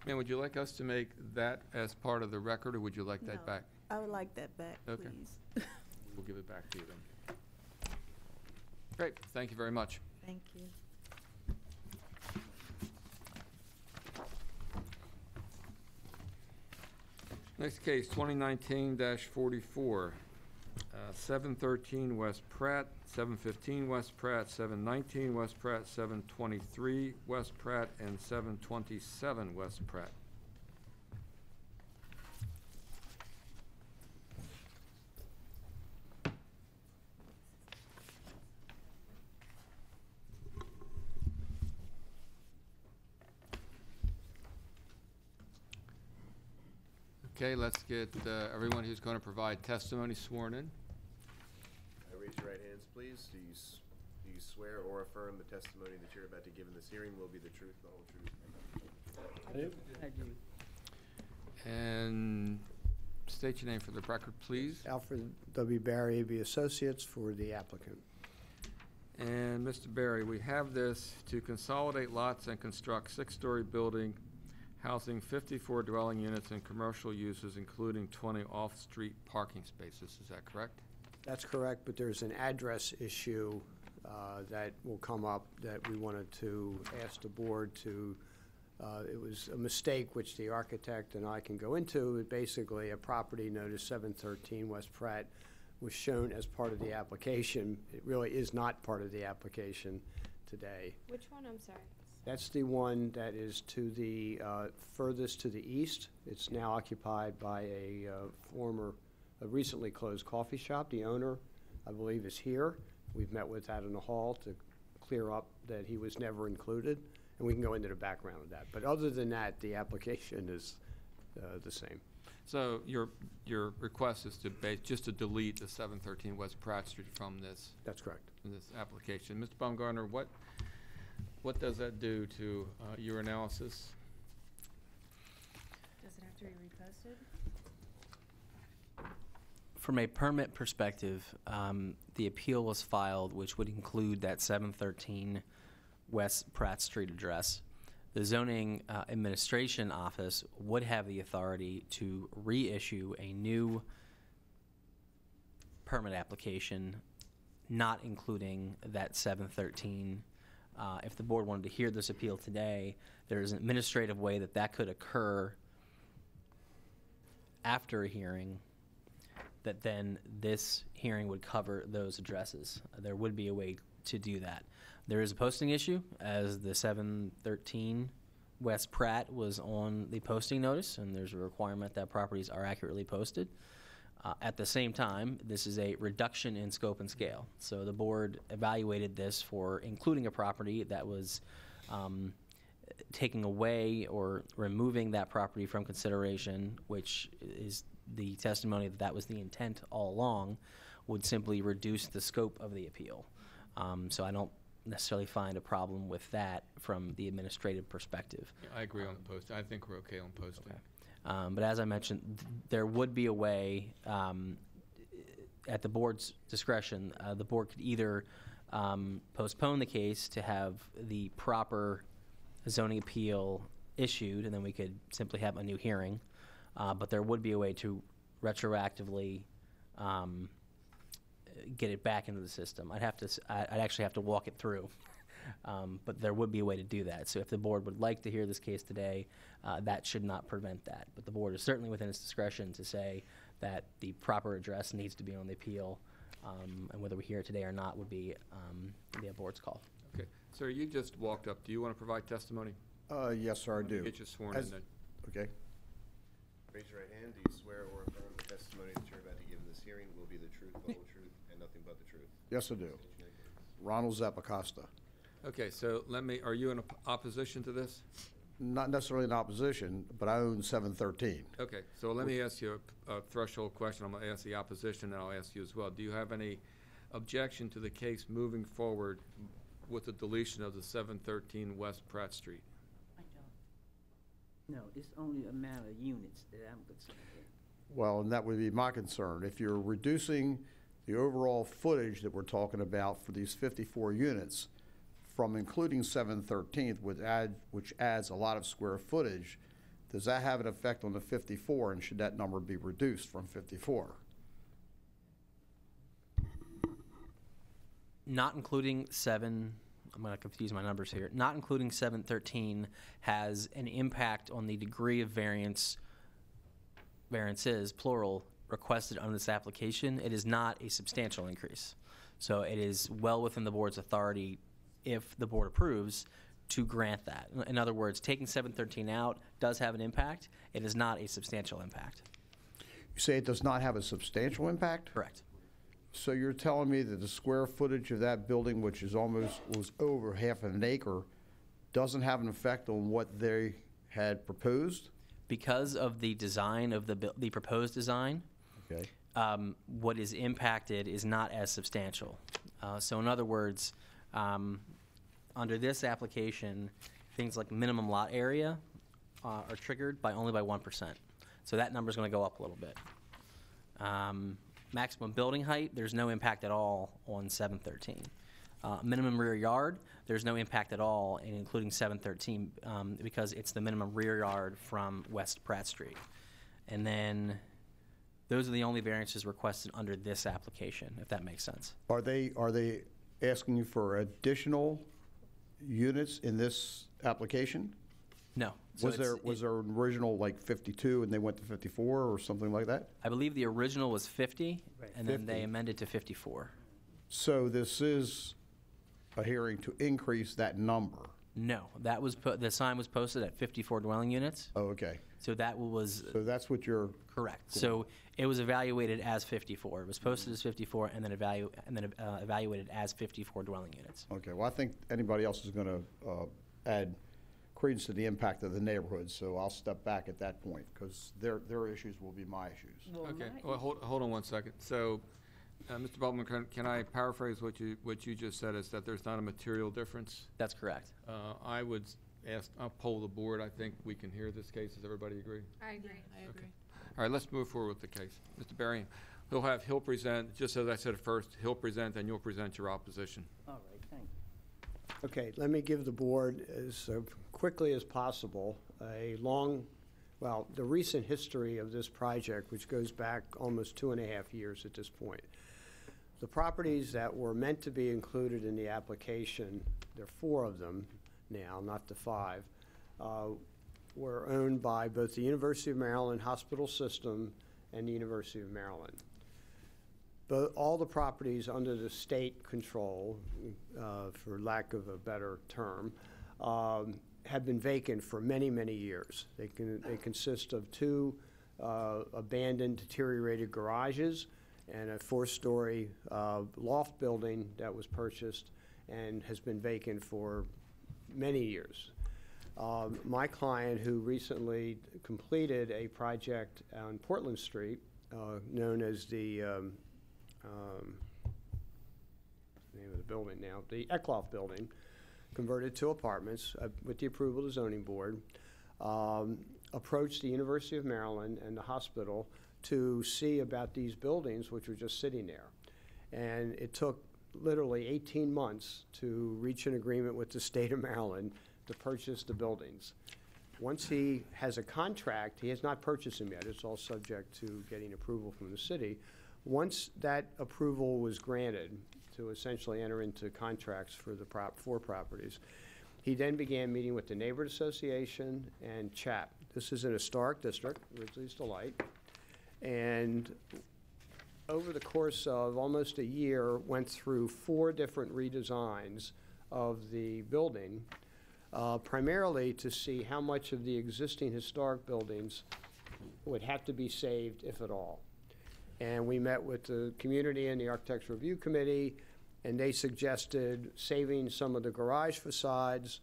Ma'am, would you like us to make that as part of the record, or would you like that No, back? I would like that back, Okay. please. We'll give it back to you then. Great, thank you very much. Thank you. Next case, 2019-44, 713 West Pratt, 715 West Pratt, 719 West Pratt, 723 West Pratt, and 727 West Pratt. Okay, let's get everyone who's going to provide testimony sworn in. Raise your right hands, please. Do you swear or affirm the testimony that you're about to give in this hearing will be the truth, the whole truth? I do. I do. And state your name for the record, please. Alfred W. Barry, AB Associates, for the applicant. And Mr. Barry, we have this to consolidate lots and construct 6-story building housing 54 dwelling units and commercial uses, including 20 off-street parking spaces. Is that correct? That's correct, but there's an address issue that will come up that we wanted to ask the board to, it was a mistake which the architect and I can go into. Basically, a property known as 713 West Pratt was shown as part of the application. It really is not part of the application today. Which one? I'm sorry. That's the one that is to the furthest to the east. It's now occupied by a recently closed coffee shop. The owner, I believe, is here. We've met with that in the hall to clear up that he was never included, and we can go into the background of that. But other than that, the application is the same. So your request is to just to delete the 713 West Pratt Street from this? That's correct. From this application. Mr. Baumgartner, what does that do to your analysis? Does it have to be reposted? From a permit perspective, the appeal was filed, which would include that 713 West Pratt Street address. The zoning administration office would have the authority to reissue a new permit application, not including that 713. If the board wanted to hear this appeal today, there is an administrative way that that could occur after a hearing, that then this hearing would cover those addresses. There would be a way to do that. There is a posting issue, as the 713 West Pratt was on the posting notice, and there's a requirement that properties are accurately posted. At the same time, this is a reduction in scope and scale. So the board evaluated this for including a property that was taking away or removing that property from consideration, which is the testimony that that was the intent all along, would simply reduce the scope of the appeal. So I don't necessarily find a problem with that from the administrative perspective. Yeah, I agree on the posting. I think we're okay on posting. Okay. But as I mentioned, there would be a way, at the board's discretion, the board could either postpone the case to have the proper zoning appeal issued, and then we could simply have a new hearing. But there would be a way to retroactively get it back into the system. I'd actually have to walk it through. But there would be a way to do that. So if the board would like to hear this case today, that should not prevent that. But the board is certainly within its discretion to say that the proper address needs to be on the appeal, and whether we hear it today or not would be the board's call. Okay. Sir, you just walked up. Do you want to provide testimony? Yes, sir, I do. Get you sworn in then. Okay. Raise your right hand. Do you swear or affirm the testimony that you're about to give in this hearing will be the truth, the whole truth, and nothing but the truth? Yes, I do. Ronald Zappacosta. Okay, so are you in opposition to this? Not necessarily in opposition, but I own 713. Okay, so let me ask you a threshold question. I'm going to ask the opposition, and I'll ask you as well. Do you have any objection to the case moving forward with the deletion of the 713 West Pratt Street? I don't. No, it's only a matter of units that I'm concerned with. Well, and that would be my concern. If you're reducing the overall footage that we're talking about for these 54 units, from including 713th, which adds a lot of square footage, does that have an effect on the 54, and should that number be reduced from 54? Not including I'm going to confuse my numbers here. Not including 713 has an impact on the degree of variances, plural, requested under this application. It is not a substantial increase. So it is well within the board's authority, if the board approves, to grant that. In other words, taking 713 out does have an impact. It is not a substantial impact. You say it does not have a substantial impact? Correct. So you're telling me that the square footage of that building, which was over half an acre, doesn't have an effect on what they had proposed? Because of the design of the proposed design, okay. What is impacted is not as substantial. So in other words, under this application, things like minimum lot area are triggered only by 1%. So that number is going to go up a little bit. Maximum building height, there's no impact at all on 713. Minimum rear yard, there's no impact at all in including 713 because it's the minimum rear yard from West Pratt Street. And then those are the only variances requested under this application, if that makes sense. Are they asking you for additional units in this application? No. So Was there an original like 52 and they went to 54 or something like that? I believe the original was 50, and 50. then they amended to 54. So this is a hearing to increase that number? No, that was the sign was posted at 54 dwelling units. Oh, okay. So that was. So that's what you're. Correct. Cool. So it was evaluated as 54. It was posted as 54, and then evaluated as 54 dwelling units. Okay. Well, I think anybody else is going to add credence to the impact of the neighborhood. So I'll step back at that point because their issues will be my issues. Well, okay. Well, hold on one second. So, Mr. Baldwin, can I paraphrase what you just said? Is that there's not a material difference? That's correct. I would ask. I'll poll the board. I think we can hear this case. Does everybody agree? I agree. I agree. All right. Let's move forward with the case, Mr. Berrien. He'll present, just as I said first, he'll present and you'll present your opposition. All right, thank you. Okay, let me give the board as quickly as possible the recent history of this project, which goes back almost 2.5 years at this point. The properties that were meant to be included in the application, there are 4 of them now, not the 5, were owned by both the University of Maryland Hospital System and the University of Maryland. But all the properties under the state control, for lack of a better term, have been vacant for many, many years. They consist of 2 abandoned, deteriorated garages and a 4-story loft building that was purchased and has been vacant for many years. My client, who recently completed a project on Portland Street, known as the name of the building now, the Eckloff Building, converted to apartments with the approval of the zoning board, approached the University of Maryland and the hospital to see about these buildings, which were just sitting there. And it took literally 18 months to reach an agreement with the state of Maryland to purchase the buildings. Once he has a contract, he has not purchased them yet. It's all subject to getting approval from the city. Once that approval was granted to essentially enter into contracts for the 4 properties, he then began meeting with the Neighborhood Association and CHAP. This is an historic district, originally it's Delight, and over the course of almost a year, went through 4 different redesigns of the building, primarily to see how much of the existing historic buildings would have to be saved, if at all. And we met with the community and the Architects Review Committee, and they suggested saving some of the garage facades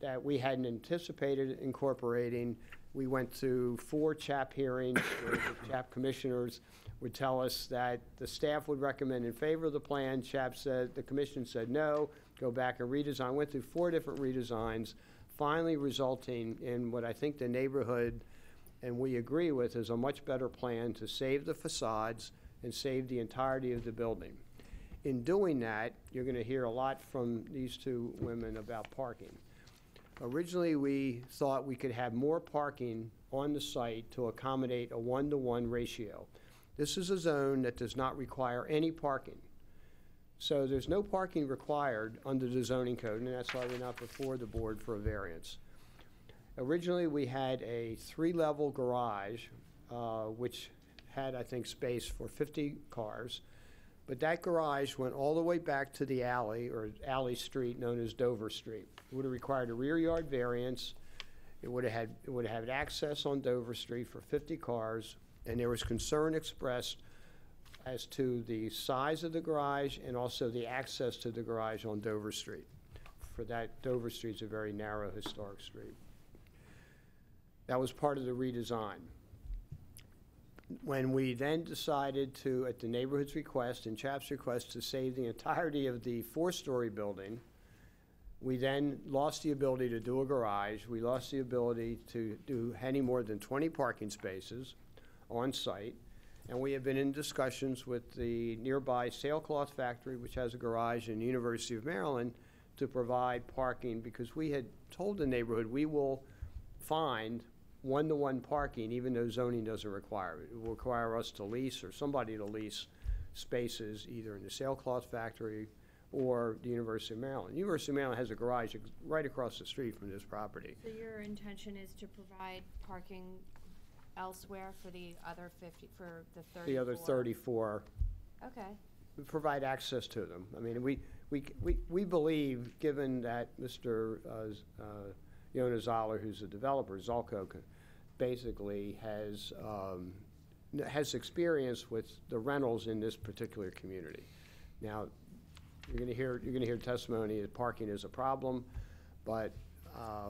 that we hadn't anticipated incorporating. We went through 4 CHAP hearings where the CHAP commissioners would tell us that the staff would recommend in favor of the plan. CHAP said, the commission said no, go back and redesign. Went through 4 different redesigns, finally resulting in what I think the neighborhood and we agree with is a much better plan to save the facades and save the entirety of the building. In doing that, you're going to hear a lot from these 2 women about parking. Originally, we thought we could have more parking on the site to accommodate a 1-to-1 ratio. This is a zone that does not require any parking. So there's no parking required under the zoning code, and that's why we're not before the board for a variance. Originally, we had a 3-level garage, which had, I think, space for 50 cars. But that garage went all the way back to the alley, or alley street known as Dover Street. It would have required a rear yard variance. It would have had access on Dover Street for 50 cars, and there was concern expressed as to the size of the garage and also the access to the garage on Dover Street. For that, Dover Street's a very narrow historic street. That was part of the redesign. When we then decided to, at the neighborhood's request and CHAP's request, to save the entirety of the 4-story building, we then lost the ability to do a garage. We lost the ability to do any more than 20 parking spaces on site. And we have been in discussions with the nearby sailcloth factory, which has a garage, and the University of Maryland to provide parking, because we had told the neighborhood we will find 1-to-1 parking, even though zoning doesn't require it. It will require us to lease, or somebody to lease, spaces either in the sailcloth factory or the University of Maryland. The University of Maryland has a garage right across the street from this property. So your intention is to provide parking elsewhere for the other 50, for the 34? The other 34. Okay. We provide access to them. I mean, we believe, given that Mr. Yona Zoller, who's a developer, Zolko, basically has experience with the rentals in this particular community. Now, you're going to hear testimony that parking is a problem, but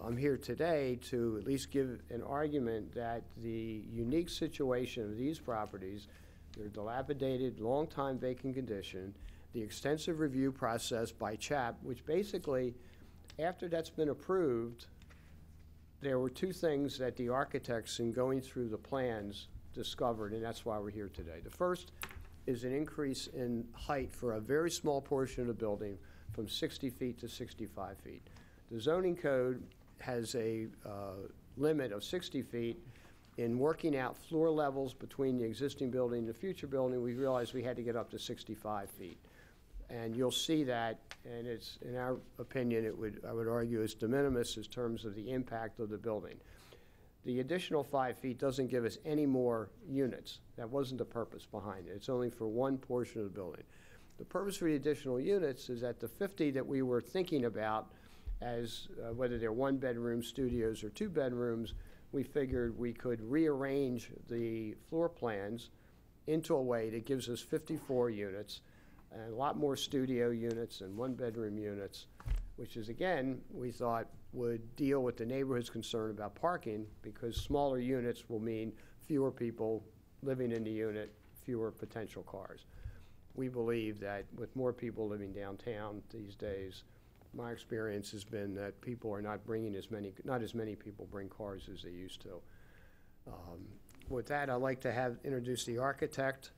I'm here today to at least give an argument that the unique situation of these properties, their dilapidated, long-time vacant condition, the extensive review process by CHAP, which basically, after that's been approved, there were 2 things that the architects, in going through the plans, discovered, and that's why we're here today. The first is an increase in height for a very small portion of the building from 60 feet to 65 feet. The zoning code has a limit of 60 feet. In working out floor levels between the existing building and the future building, we realized we had to get up to 65 feet. And you'll see that, and it's, in our opinion, I would argue it's de minimis in terms of the impact of the building. The additional 5 feet doesn't give us any more units. That wasn't the purpose behind it. It's only for one portion of the building. The purpose for the additional units is that the 50 that we were thinking about as whether they're one-bedroom studios or 2 bedrooms, we figured we could rearrange the floor plans into a way that gives us 54 units and a lot more studio units and one-bedroom units, which is, again, we thought would deal with the neighborhood's concern about parking, because smaller units will mean fewer people living in the unit, fewer potential cars. We believe that with more people living downtown these days, my experience has been that people are not bringing not as many people bring cars as they used to. With that, I'd like to introduce the architect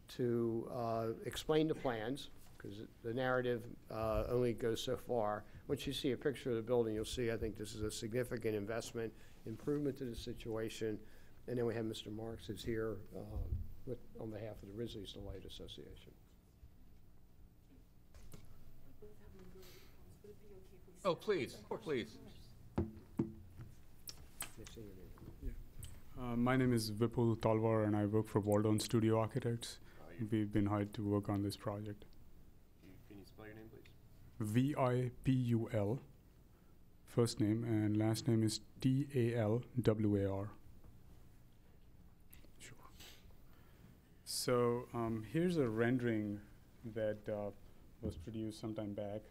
to explain the plans, because the narrative only goes so far. Once you see a picture of the building, you'll see, I think this is a significant investment, improvement to the situation. And then we have Mr. Marks, who's here on behalf of the Risley's Delight Association. Oh, please, please. My name is Vipul Talwar, and I work for Waldon Studio Architects. We've been hired to work on this project. Can you spell your name, please? Vipul, first name, and last name is Talwar. Sure. So here's a rendering that was produced some time back,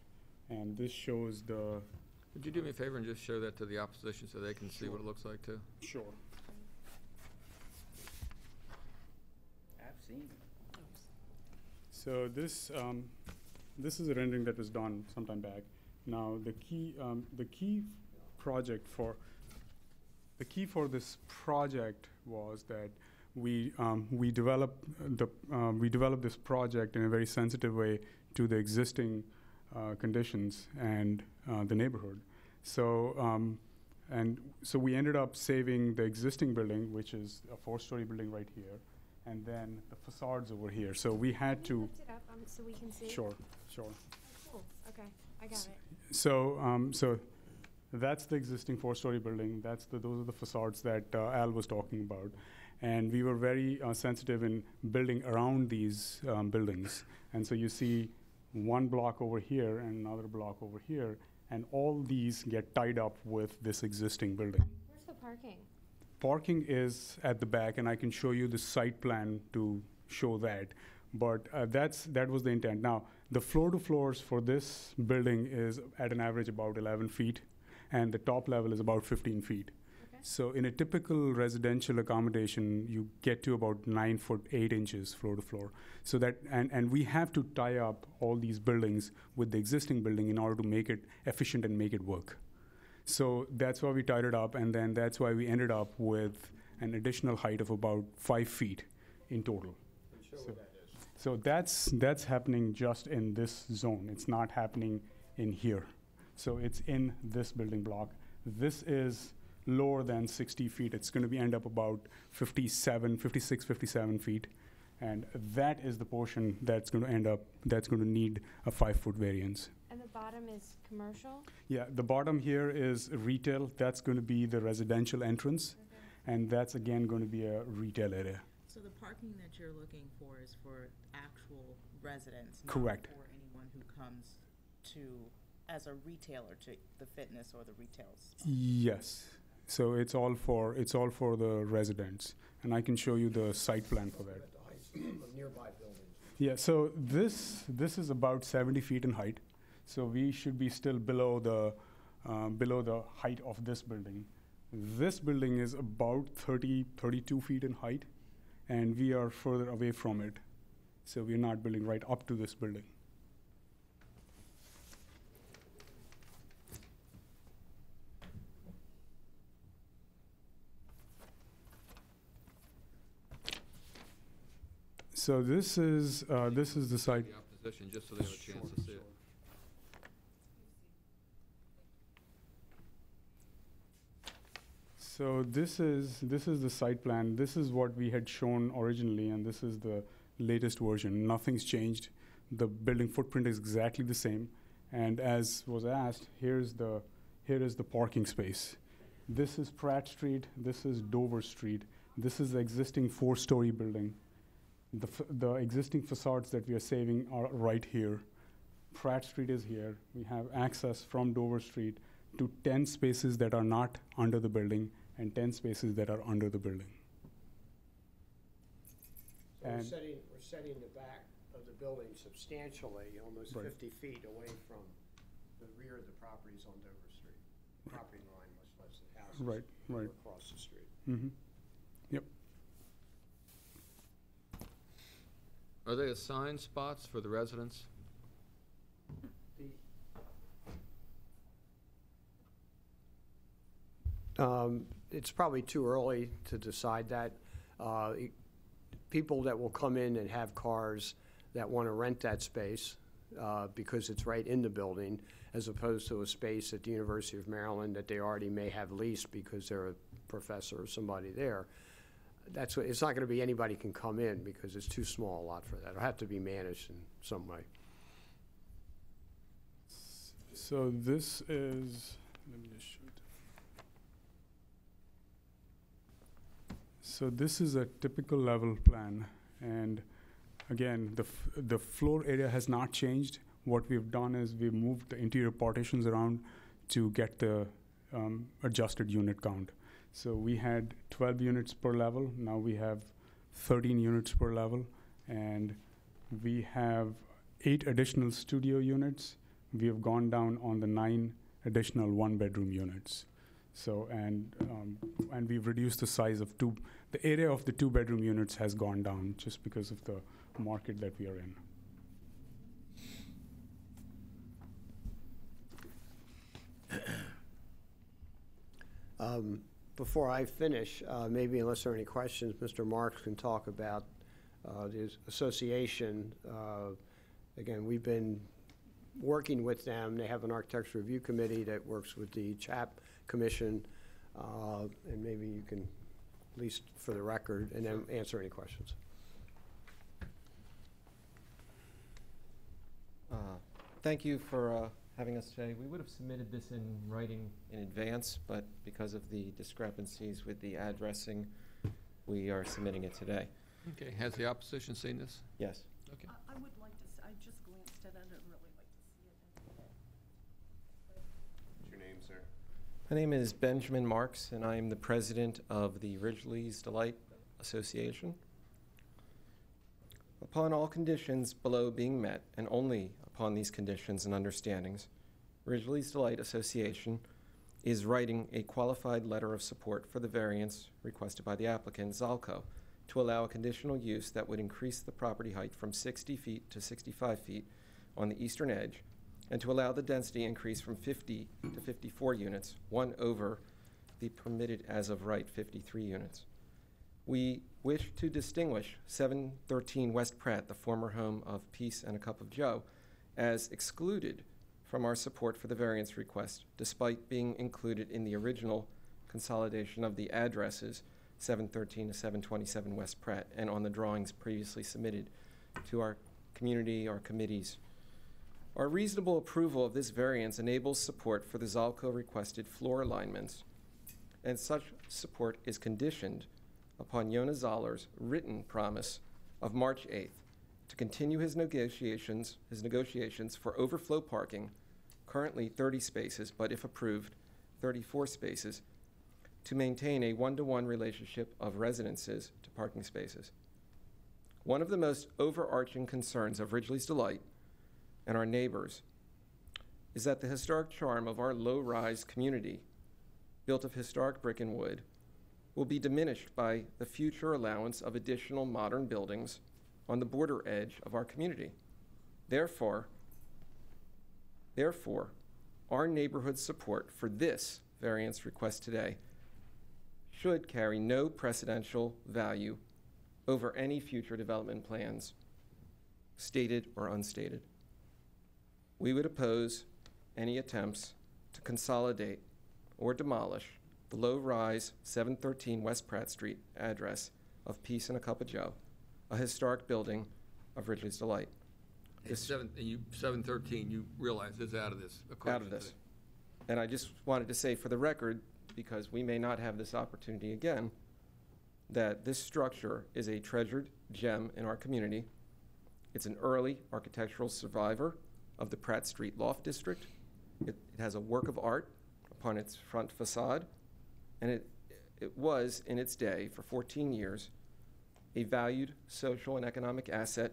and this shows the... Would you do me a favor and just show that to the opposition so they can see what it looks like too? Sure. I've seen it. So this is a rendering that was done some time back. Now the key for this project was that we developed this project in a very sensitive way to the existing conditions and the neighborhood. So so we ended up saving the existing building, which is a 4-story building right here, and then the facades over here. So we had to lift it up so we can see? Sure. Oh, cool. Okay, I got it. So so that's the existing 4-story building. Those are the facades that Al was talking about. And we were very sensitive in building around these buildings. And so you see one block over here and another block over here, and all these get tied up with this existing building. Where's the parking? Parking is at the back, and I can show you the site plan to show that. But that was the intent. Now, the floor-to-floors for this building is at an average about 11 feet, and the top level is about 15 feet. Okay. So in a typical residential accommodation, you get to about 9 foot 8 inches floor-to-floor. So that, and we have to tie up all these buildings with the existing building in order to make it efficient and make it work. So that's why we tied it up, and then that's why we ended up with an additional height of about 5 feet in total. So that's happening just in this zone. It's not happening in here. So it's in this building block. This is lower than 60 feet. It's going to end up about 56, 57 feet. And that is the portion that's going to need a 5-foot variance. And the bottom is commercial? Yeah, the bottom here is retail. That's going to be the residential entrance. Okay. And that's again going to be a retail area. So the parking that you're looking for is for actual residents, Correct. not for anyone who comes to, as a retailer, to the fitness or the retail stuff? Yes. So it's all for the residents, and I can show you the site plan for that. Nearby buildings. Yeah. So this is about 70 feet in height. So we should be still below the height of this building. This building is about 32 feet in height, and we are further away from it. So we're not building right up to this building. So this is the site. The opposition, just so they have a chance to see it. So this is the site plan. This is what we had shown originally, and this is the latest version. Nothing's changed. The building footprint is exactly the same. And as was asked, here is the parking space. This is Pratt Street. This is Dover Street. This is the existing 4-story building. The existing facades that we are saving are right here. Pratt Street is here. We have access from Dover Street to 10 spaces that are not under the building and 10 spaces that are under the building. So And we're setting the back of the building substantially, almost Right. 50 feet away from the rear of the properties on Dover Street. Property line, much less the houses. Right, right. Across the street. Mm-hmm. Yep. Are they assigned spots for the residents? It's probably too early to decide that. People that will come in and have cars that want to rent that space because it's right in the building, as opposed to a space at the University of Maryland that they already may have leased because they're a professor or somebody there. It's not going to be anybody can come in because it's too small a lot for that. It'll have to be managed in some way. So this is, let me just show it. So this is a typical level plan, and again, the floor area has not changed. What we've done is we've moved the interior partitions around to get the adjusted unit count. So we had 12 units per level. Now we have 13 units per level, and we have 8 additional studio units. We have gone down on the 9 additional 1-bedroom units. So, and we've reduced the size of the area of the 2-bedroom units has gone down just because of the market that we are in. Before I finish, maybe unless there are any questions, Mr. Marks can talk about the association. Again, we've been working with them. They have an architecture review committee that works with the CHAP Commission, and maybe you can, at least for the record, and then answer any questions. Thank you for having us today. We would have submitted this in writing in advance, but because of the discrepancies with the addressing, we are submitting it today. Okay, has the opposition seen this? Yes. Okay. I would like to see, I just glanced at it, I didn't really like to see it. What's your name, sir? My name is Benjamin Marks, and I am the president of the Ridgely's Delight Association. Upon all conditions below being met, and only upon these conditions and understandings, Ridgely's Delight Association is writing a qualified letter of support for the variance requested by the applicant, Zalco, to allow a conditional use that would increase the property height from 60 feet to 65 feet on the eastern edge, and to allow the density increase from 50 to 54 units, 1 over the permitted as of right 53 units. We wish to distinguish 713 West Pratt, the former home of Peace and a Cup of Joe, as excluded from our support for the variance request, despite being included in the original consolidation of the addresses 713 to 727 West Pratt, and on the drawings previously submitted to our community, our committees. Our reasonable approval of this variance enables support for the Zalco requested floor alignments, and such support is conditioned upon Yona Zoller's written promise of March 8th to continue his negotiations for overflow parking, currently 30 spaces, but if approved, 34 spaces, to maintain a 1-to-1 relationship of residences to parking spaces. One of the most overarching concerns of Ridgely's Delight and our neighbors is that the historic charm of our low-rise community, built of historic brick and wood, will be diminished by the future allowance of additional modern buildings on the border edge of our community. Therefore, our neighborhood support for this variance request today should carry no precedential value over any future development plans, stated or unstated. We would oppose any attempts to consolidate or demolish the low-rise 713 West Pratt Street address of Peace and a Cup of Joe, a historic building of Ridgely's Delight. And 713, you realize is out of this equation. Out of this. And I just wanted to say for the record, because we may not have this opportunity again, that this structure is a treasured gem in our community. It's an early architectural survivor of the Pratt Street Loft District. It has a work of art upon its front facade, and it was, in its day, for 14 years, a valued social and economic asset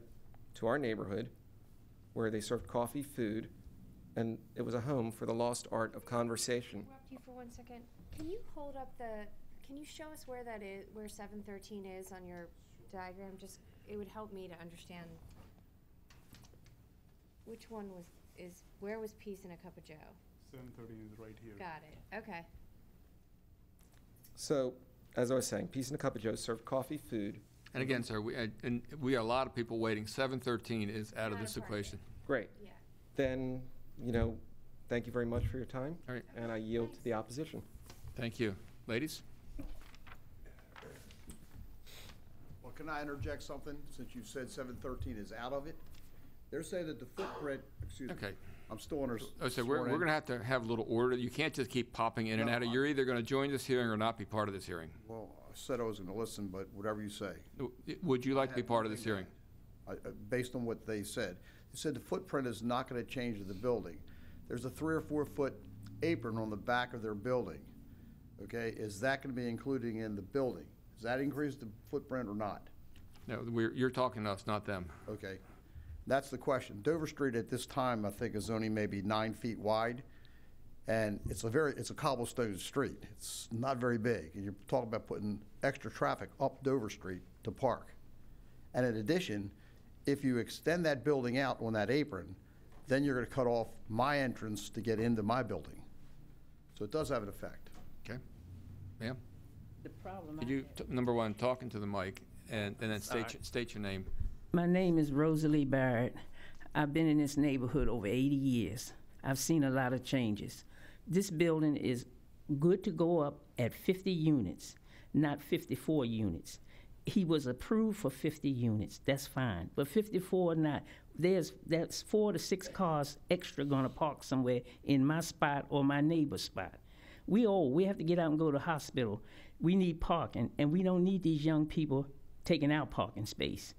to our neighborhood, where they served coffee, food, and it was a home for the lost art of conversation. Interrupt you for 1 second. Can you hold up can you show us where that is, where 713 is on your diagram? Just, it would help me to understand which one where was Peace and a Cup of Joe? 713 is right here. Got it, okay. So, as I was saying, Peace and a Cup of Joe served coffee, food. And again, sir, we are a lot of people waiting. 713 is out of this equation. Great. Yeah. Then, thank you very much for your time. All right. And I yield to the opposition. Thank you. Ladies? Well, can I interject something, since you said 713 is out of it? They're saying that the footprint, excuse me. Okay. I'm still under. So we're going to have a little order. You can't just keep popping in and out. You're either going to join this hearing or not be part of this hearing. Well, I said I was going to listen, but whatever you say. Would you like to be part of this hearing? Based on what they said. They said the footprint is not going to change to the building. There's a 3 or 4 foot apron on the back of their building. Okay, is that going to be included in the building? Does that increase the footprint or not? No, you're talking to us, not them. Okay, that's the question. Dover Street at this time, I think, is only maybe 9 feet wide, and it's a cobblestone street. It's not very big, and you're talking about putting extra traffic up Dover Street to park. And in addition, if you extend that building out on that apron, then you're going to cut off my entrance to get into my building. So it does have an effect. Okay. Ma'am? The problem Could you, number one, talk into the mic, and then state your name. My name is Rosalie Barrett. I've been in this neighborhood over 80 years. I've seen a lot of changes. This building is good to go up at 50 units, not 54 units. He was approved for 50 units, that's fine, but 54 not. That's 4 to 6 cars extra gonna park somewhere in my spot or my neighbor's spot. We old, we have to get out and go to the hospital. We need parking, and we don't need these young people taking out parking space,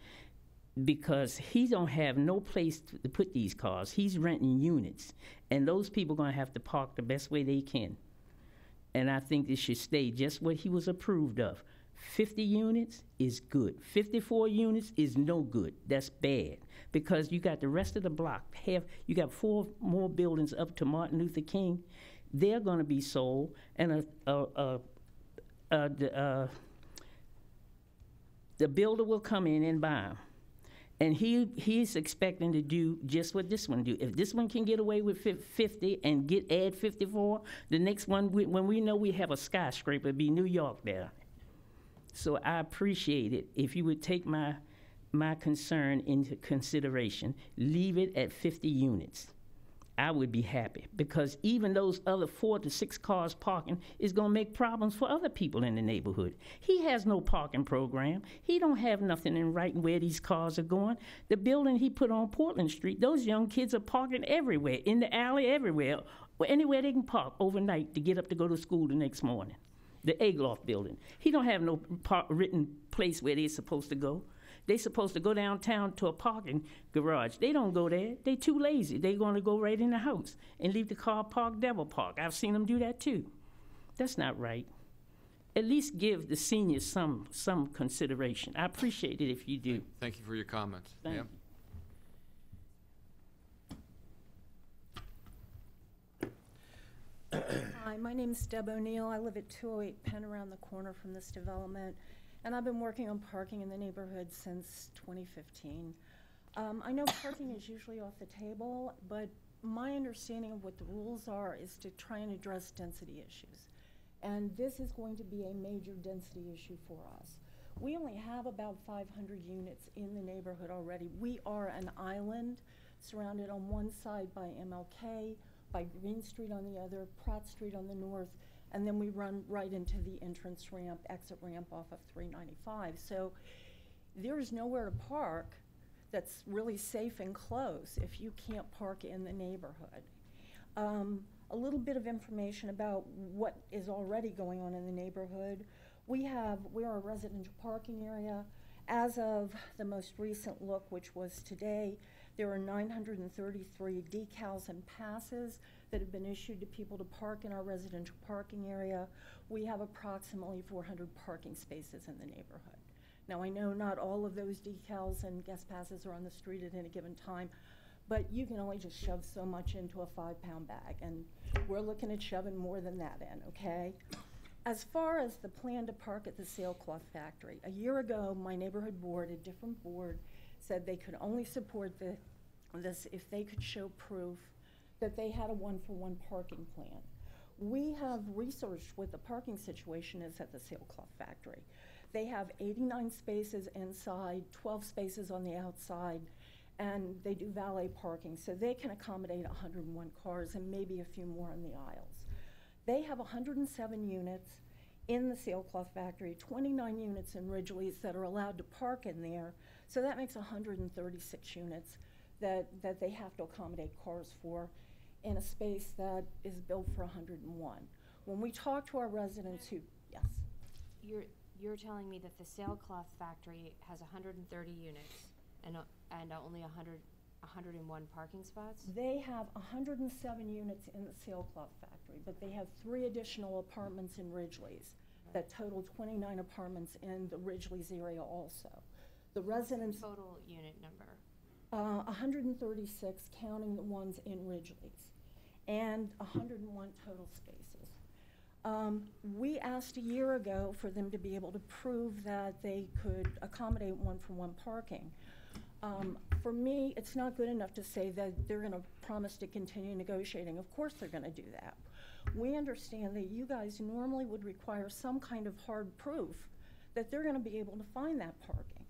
because he don't have no place to put these cars. He's renting units, and those people gonna have to park the best way they can. And I think this should stay just what he was approved of. 50 units is good. 54 units is no good. That's bad, because you got the rest of the block. You got 4 more buildings up to Martin Luther King. They're going to be sold, and the builder will come in and buy them. And he's expecting to do just what this one do. If this one can get away with 50 and add 54, the next one, when we know we have a skyscraper, it'd be New York there. So I appreciate it if you would take my concern into consideration. Leave it at 50 units. I would be happy, because even those other 4 to 6 cars parking is going to make problems for other people in the neighborhood. He has no parking program. He don't have nothing in writing where these cars are going. The building he put on Portland Street, those young kids are parking everywhere, in the alley, everywhere, or anywhere they can park overnight to get up to go to school the next morning. The Egloff building. He don't have no written place where they're supposed to go. They're supposed to go downtown to a parking garage. They don't go there. They too lazy. They're going to go right in the house and leave the car parked Devil Park. I've seen them do that too. That's not right. At least give the seniors some consideration. I appreciate it if you do. Thank you for your comments. Thank you. Hi, my name is Deb O'Neill. I live at 208 Penn, around the corner from this development, and I've been working on parking in the neighborhood since 2015. I know parking is usually off the table, but my understanding of what the rules are is to try and address density issues. And this is going to be a major density issue for us. We only have about 500 units in the neighborhood already. We are an island surrounded on one side by MLK, by Green Street on the other, Pratt Street on the north, and then we run right into the entrance ramp, exit ramp off of 395. So there is nowhere to park that's really safe and close if you can't park in the neighborhood. A little bit of information about what is already going on in the neighborhood. We're a residential parking area. As of the most recent look, which was today, there are 933 decals and passes that have been issued to people to park in our residential parking area. We have approximately 400 parking spaces in the neighborhood. Now, I know not all of those decals and guest passes are on the street at any given time, but you can only just shove so much into a 5-pound bag, and we're looking at shoving more than that in, okay? As far as the plan to park at the sailcloth factory, a year ago, my neighborhood board, a different board, said they could only support this if they could show proof that they had a one-for-one parking plan. We have researched what the parking situation is at the sailcloth factory. They have 89 spaces inside, 12 spaces on the outside, and they do valet parking, so they can accommodate 101 cars and maybe a few more in the aisles. They have 107 units in the sailcloth factory, 29 units in Ridgely's that are allowed to park in there, so that makes 136 units that they have to accommodate cars for in a space that is built for 101. When we talk to our residents who, yes? You're telling me that the sailcloth factory has 130 units and only 101 parking spots? They have 107 units in the sailcloth factory, but they have 3 additional apartments in Ridgely's that total 29 apartments in the Ridgely's area also. The residents... Total unit number? 136, counting the ones in Ridgely's, and 101 total spaces. We asked a year ago for them to be able to prove that they could accommodate one-for-one parking. For me, it's not good enough to say that they're going to promise to continue negotiating. Of course they're going to do that. We understand that you guys normally would require some kind of hard proof that they're going to be able to find that parking.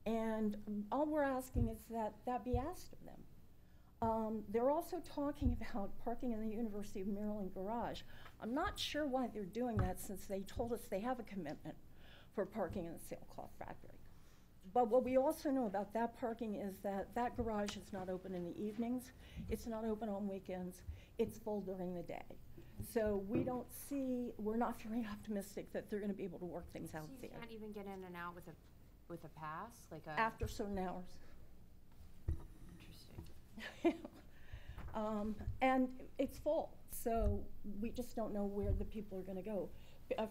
And all we're asking is that that be asked of them. They're also talking about parking in the University of Maryland garage. I'm not sure why they're doing that, since they told us they have a commitment for parking in the sailcloth factory. But what we also know about that parking is that that garage is not open in the evenings. It's not open on weekends. It's full during the day. So we're not very optimistic that they're going to be able to work things out there. So you can't even get in and out with a pass? After certain hours. Interesting. And it's full, so we just don't know where the people are going to go.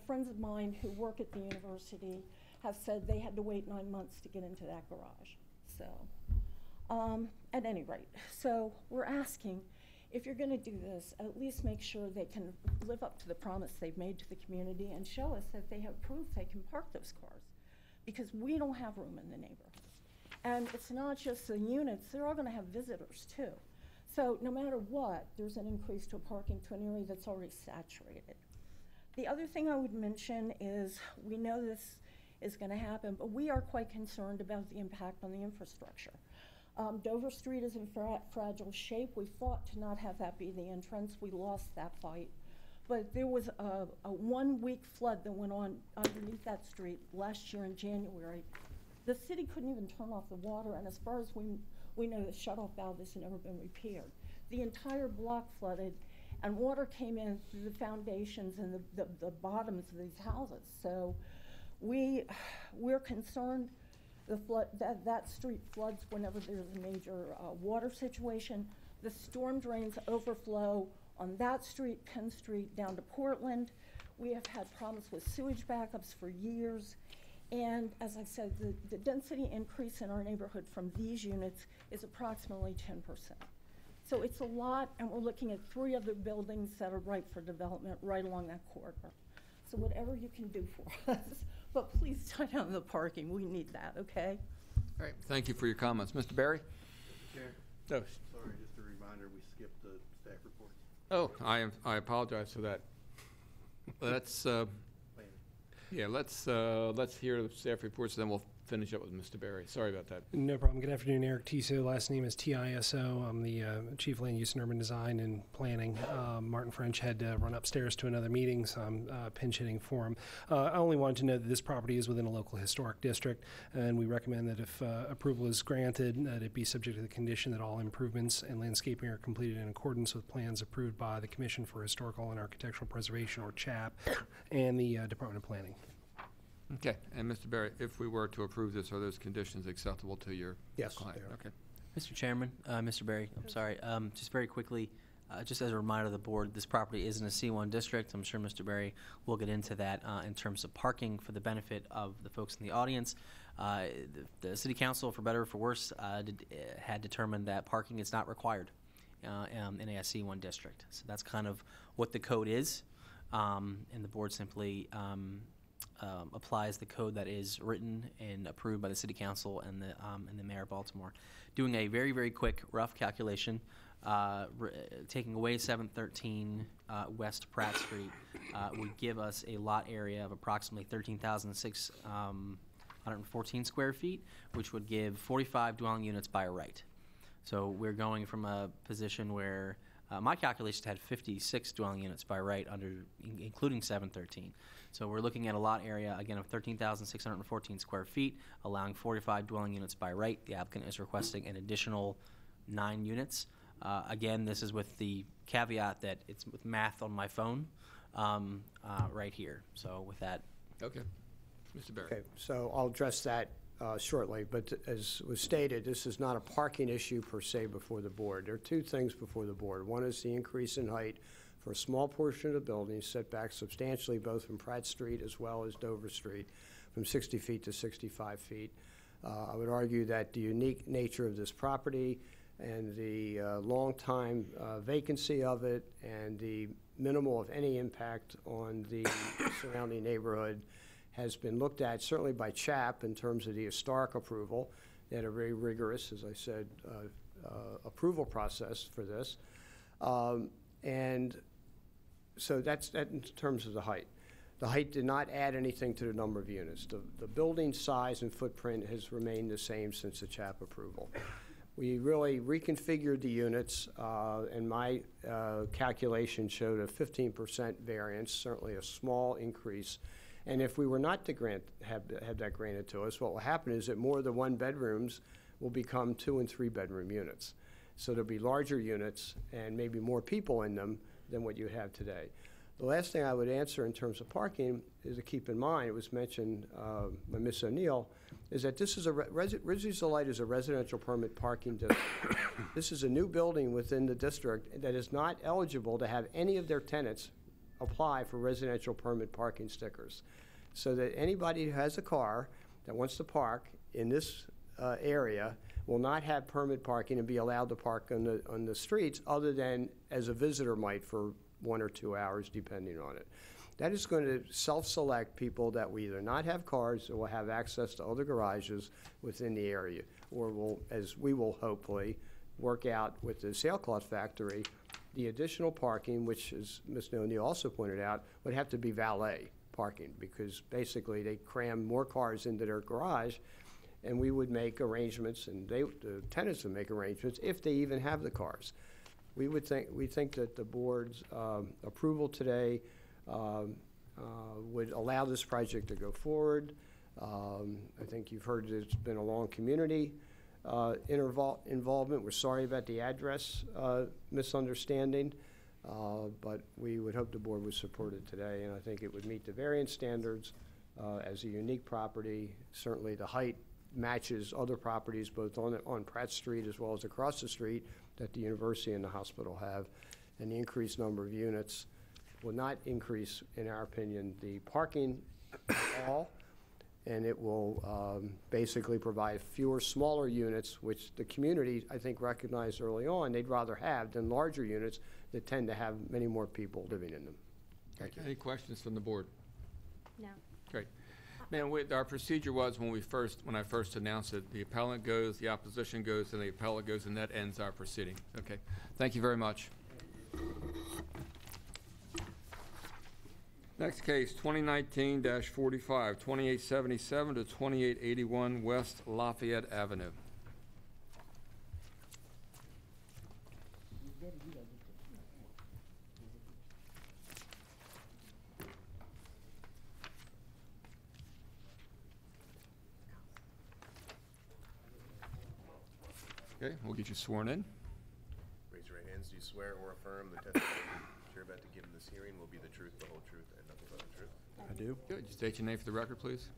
Friends of mine who work at the university have said they had to wait 9 months to get into that garage. So, at any rate, so we're asking, if you're going to do this, at least make sure they can live up to the promise they've made to the community and show us that they have proof they can park those cars, because we don't have room in the neighborhood. And it's not just the units, they're all going to have visitors too. So no matter what, there's an increase to parking to an area that's already saturated. The other thing I would mention is, we know this is going to happen, but we are quite concerned about the impact on the infrastructure. Dover Street is in fragile shape. We fought to not have that be the entrance. We lost that fight. But there was a 1-week flood that went on underneath that street last year in January. The city couldn't even turn off the water, and as far as we know, the shutoff valve has never been repaired. The entire block flooded, and water came in through the foundations and the bottoms of these houses. So we're concerned that street floods whenever there's a major water situation. The storm drains overflow on that street, Penn Street, down to Portland. We have had problems with sewage backups for years. And as I said, the density increase in our neighborhood from these units is approximately 10%. So it's a lot, and we're looking at 3 other buildings that are ripe for development right along that corridor. So whatever you can do for us, but please tie down the parking. We need that, okay? All right, thank you for your comments. Mr. Barry? Chair. No. Sorry, just a reminder, we skipped the staff reports. Oh, I apologize for that. Let's, Yeah, let's hear the staff reports, then we'll finish up with Mr. Berry. Sorry about that. No problem. Good afternoon, Eric Tiso. Last name is Tiso. I'm the Chief Land Use and Urban Design and Planning. Martin French had to run upstairs to another meeting, so I'm pinch hitting for him. I only wanted to note that this property is within a local historic district, and we recommend that if approval is granted, that it be subject to the condition that all improvements and landscaping are completed in accordance with plans approved by the Commission for Historical and Architectural Preservation, or CHAP, and the Department of Planning. Okay, and Mr. Berry, if we were to approve this, are those conditions acceptable to your client? they are. Okay. Mr. Chairman, Mr. Berry, I'm sorry, just very quickly, just as a reminder to the board, this property is in a C1 district. I'm sure Mr. Berry will get into that in terms of parking for the benefit of the folks in the audience. The City Council, for better or for worse, had determined that parking is not required in a C1 district. So that's kind of what the code is, and the board simply applies the code that is written and approved by the City Council and the Mayor of Baltimore. Doing a very, very quick, rough calculation, taking away 713 West Pratt Street would give us a lot area of approximately 13,614 square feet, which would give 45 dwelling units by right. So we're going from a position where my calculations had 56 dwelling units by right, including 713. So we're looking at a lot area, again, of 13,614 square feet, allowing 45 dwelling units by right. The applicant is requesting an additional 9 units. Again, this is with the caveat that it's with math on my phone right here. So with that. Okay. Mr. Berry. Okay, so I'll address that shortly, but as was stated, this is not a parking issue per se before the board. There are two things before the board. One is the increase in height for a small portion of the building, set back substantially both from Pratt Street as well as Dover Street, from 60 feet to 65 feet. I would argue that the unique nature of this property and the long time vacancy of it and the minimal of any impact on the surrounding neighborhood has been looked at certainly by CHAP in terms of the historic approval. They had a very rigorous, as I said, approval process for this. And so that's that in terms of the height. The height did not add anything to the number of units. The building size and footprint has remained the same since the CHAP approval. We really reconfigured the units, and my calculation showed a 15% variance, certainly a small increase. And if we were not to have that granted to us, what will happen is that more of the one-bedrooms will become 2- and 3-bedroom units. So there'll be larger units and maybe more people in them than what you have today. The last thing I would answer in terms of parking is to keep in mind, it was mentioned by Ms. O'Neill, is that this is Ridgely's Delight is a residential permit parking district. This is a new building within the district that is not eligible to have any of their tenants apply for residential permit parking stickers. So that anybody who has a car that wants to park in this area will not have permit parking and be allowed to park on the streets other than as a visitor might for 1 or 2 hours, depending on it. That is going to self-select people that will either not have cars or will have access to other garages within the area, or will, as we will hopefully work out with the sailcloth factory, the additional parking, which, as Ms. O'Neill also pointed out, would have to be valet parking, because basically they cram more cars into their garage, and we would make arrangements, and the tenants would make arrangements if they even have the cars. We think that the board's approval today would allow this project to go forward. I think you've heard it's been a long community involvement. We're sorry about the address misunderstanding, but we would hope the board would support it today, and I think it would meet the variance standards as a unique property. Certainly the height matches other properties both on Pratt Street as well as across the street that the university and the hospital have, and the increased number of units will not increase, in our opinion, the parking at all, and it will basically provide fewer smaller units, which the community, I think, recognized early on they'd rather have than larger units that tend to have many more people living in them. Thank you. Any questions from the board? No. Great. Man, our procedure was when I first announced it, the appellant goes, the opposition goes, and the appellant goes, and that ends our proceeding. Okay. Thank you very much. Next case, 2019-45, 2877 to 2881 West Lafayette Avenue. Okay, we'll get you sworn in. Raise your right hands. Do you swear or affirm the testimony that you're about to give in this hearing will be the truth, the whole truth, and nothing but the truth? I do. Good. Just state your name for the record, please.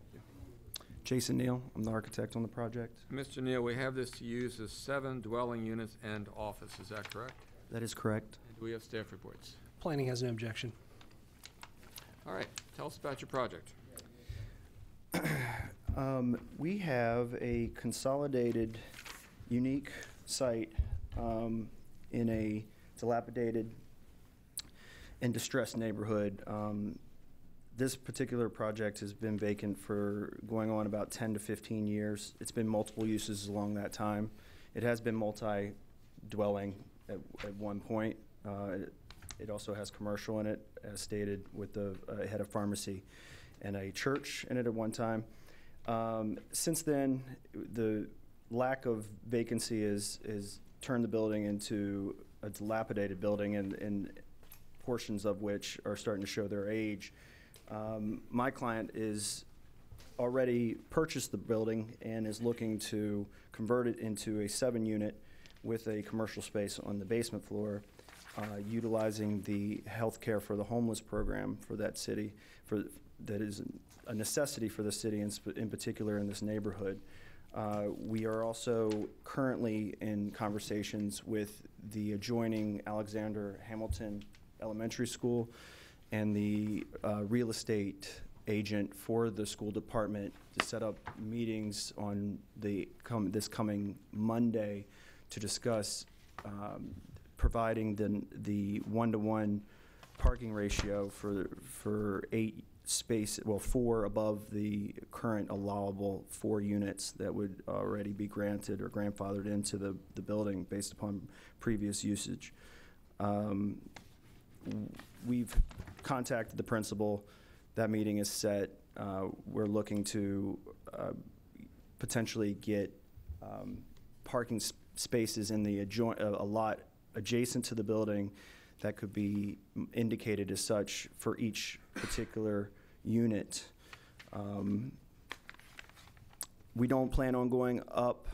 Jason Neal, I'm the architect on the project. Mr. Neal, we have this to use as 7 dwelling units and office. Is that correct? That is correct. And do we have staff reports? Planning has no objection. All right. Tell us about your project. We have a consolidated, unique site in a dilapidated and distressed neighborhood. This particular project has been vacant for going on about 10 to 15 years. It's been multiple uses along that time. It has been multi-dwelling at one point. It also has commercial in it, as stated, with the head of pharmacy and a church in it at one time. Since then, the lack of vacancy has turned the building into a dilapidated building, and portions of which are starting to show their age. My client is already purchased the building and is looking to convert it into a 7-unit with a commercial space on the basement floor, utilizing the healthcare for the homeless program for that city, that is a necessity for the city, in particular in this neighborhood. We are also currently in conversations with the adjoining Alexander Hamilton Elementary School and the real estate agent for the school department to set up meetings on this coming Monday to discuss providing the 1-to-1 parking ratio for 4 above the current allowable 4 units that would already be granted or grandfathered into the building based upon previous usage. We've contacted the principal. That meeting is set. We're looking to potentially get parking spaces in a lot adjacent to the building that could be indicated as such for each particular unit. We don't plan on going up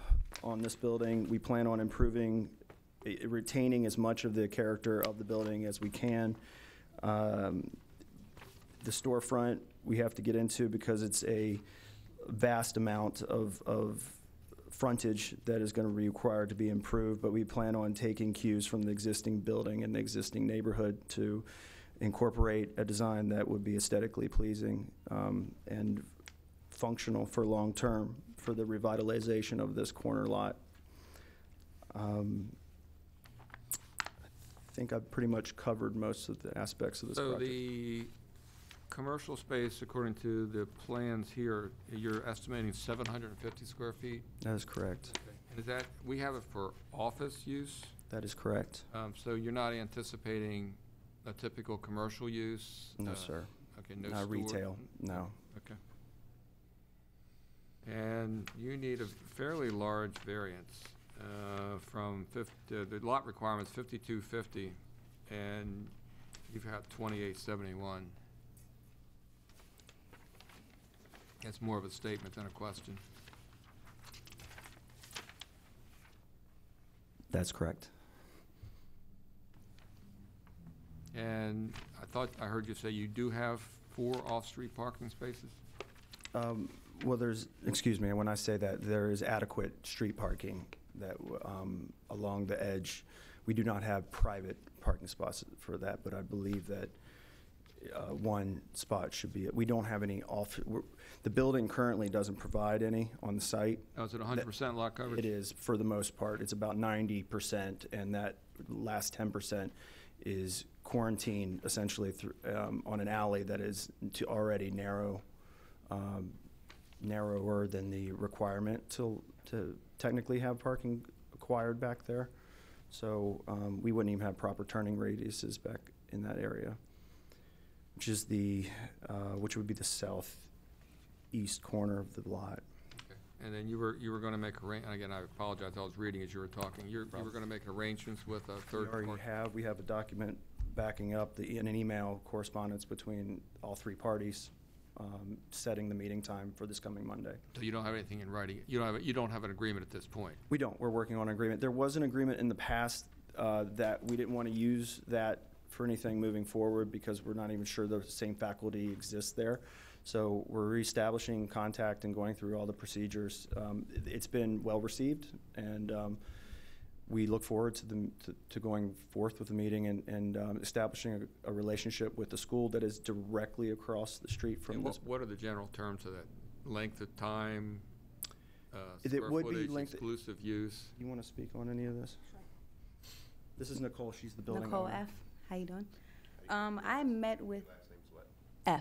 on this building. We plan on improving, retaining as much of the character of the building as we can. The storefront we have to get into because it's a vast amount of frontage that is going to be required to be improved, but we plan on taking cues from the existing building and the existing neighborhood to incorporate a design that would be aesthetically pleasing and functional for long-term for the revitalization of this corner lot. I think I've pretty much covered most of the aspects of this project. So the commercial space, according to the plans here, you're estimating 750 square feet? That is correct. Okay. And is that, we have it for office use? That is correct. So you're not anticipating a typical commercial use? No, sir. Okay, no Not store? retail, no. Okay. And you need a fairly large variance from the lot requirement's 5250, and you've had 2871. That's more of a statement than a question. That's correct. And I thought I heard you say you do have 4 off-street parking spaces? Well, excuse me, when I say that, there is adequate street parking that along the edge. We do not have private parking spots for that, but I believe that one spot should be it. We don't have any the building currently doesn't provide any on the site. Oh, is it 100% lot coverage? It is, for the most part. It's about 90%, and that last 10% is quarantined essentially on an alley that is already narrower than the requirement to technically have parking acquired back there. So we wouldn't even have proper turning radiuses back in that area. which is which would be the southeast corner of the lot. And then you were going to make again, I apologize, I was reading as you were talking. You were going to make arrangements with a third party? We have a document backing up in an email correspondence between all three parties, setting the meeting time for this coming Monday. So you don't have anything in writing? You don't have an agreement at this point? We don't. We're working on an agreement. There was an agreement in the past that we didn't want to use that for anything moving forward because we're not even sure the same faculty exists there. So we're reestablishing contact and going through all the procedures. It's been well received, and we look forward to going forth with the meeting and establishing a relationship with the school that is directly across the street from this. What are the general terms of that? Length of time, It would be footage, exclusive use? You want to speak on any of this? Sure. This is Nicole. She's the building Nicole owner. F. How you doing? I met with Last name's what? F.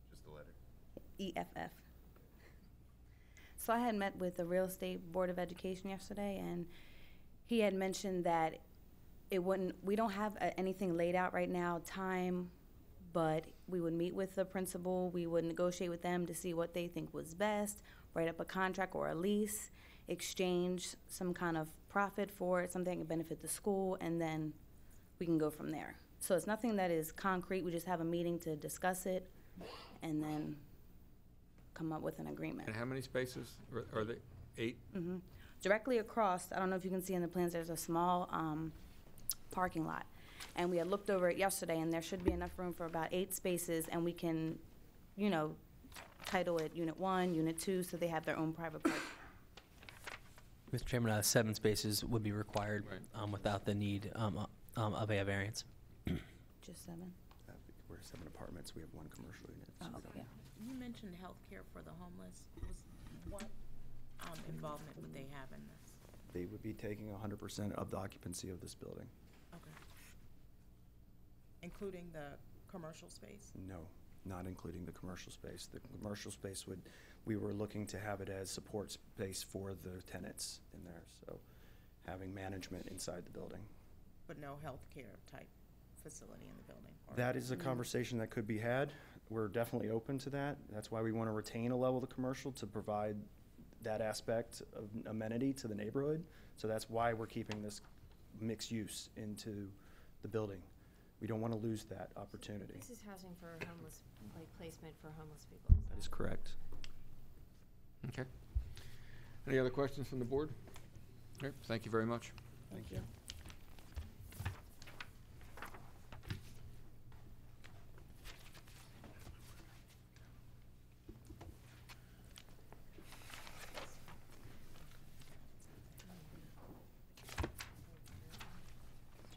Just the letter. EFF. So I had met with the Real Estate Board of Education yesterday, and he had mentioned that we don't have anything laid out right now, time, but we would meet with the principal, we would negotiate with them to see what they think was best, write up a contract or a lease, exchange some kind of profit for it, something that can benefit the school, and then we can go from there. So it's nothing that is concrete, we just have a meeting to discuss it, and then come up with an agreement. And how many spaces are they? 8? Mm-hmm. Directly across, I don't know if you can see in the plans, there's a small parking lot. And we had looked over it yesterday, and there should be enough room for about 8 spaces, and we can, title it Unit 1, Unit 2, so they have their own private park. Mr. Chairman, 7 spaces would be required without the need of a variance. Just 7? We're 7 apartments. We have 1 commercial unit. So Oh, okay. You mentioned healthcare for the homeless. What involvement would they have in this? They would be taking 100% of the occupancy of this building. Okay. Including the commercial space? No, not including the commercial space. The commercial space we were looking to have it as support space for the tenants in there, so having management inside the building. But no healthcare type facility in the building? That is a conversation that could be had. We're definitely open to that. That's why we want to retain a level of the commercial to provide that aspect of amenity to the neighborhood. So that's why we're keeping this mixed use into the building. We don't want to lose that opportunity. This is housing for homeless, placement for homeless people. That is correct. Okay. Any other questions from the board? Okay, thank you very much. Thank you.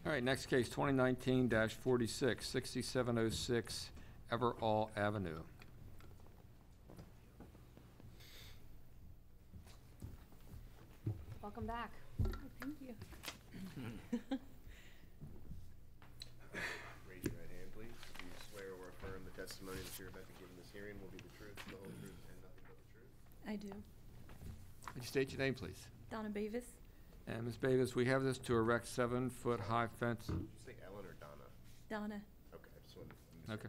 All right, next case, 2019-46, 6706 Everall Avenue. Welcome back. Thank you. Raise your right hand, please. Do you swear or affirm the testimony that you're about to give in this hearing will be the truth, the whole truth, and nothing but the truth? I do. Would you state your name, please? Donna Beavis. And Ms. Davis, we have this to erect 7-foot-high fence. Did you say Ellen or Donna? Donna. Okay, I just wanted to. Okay.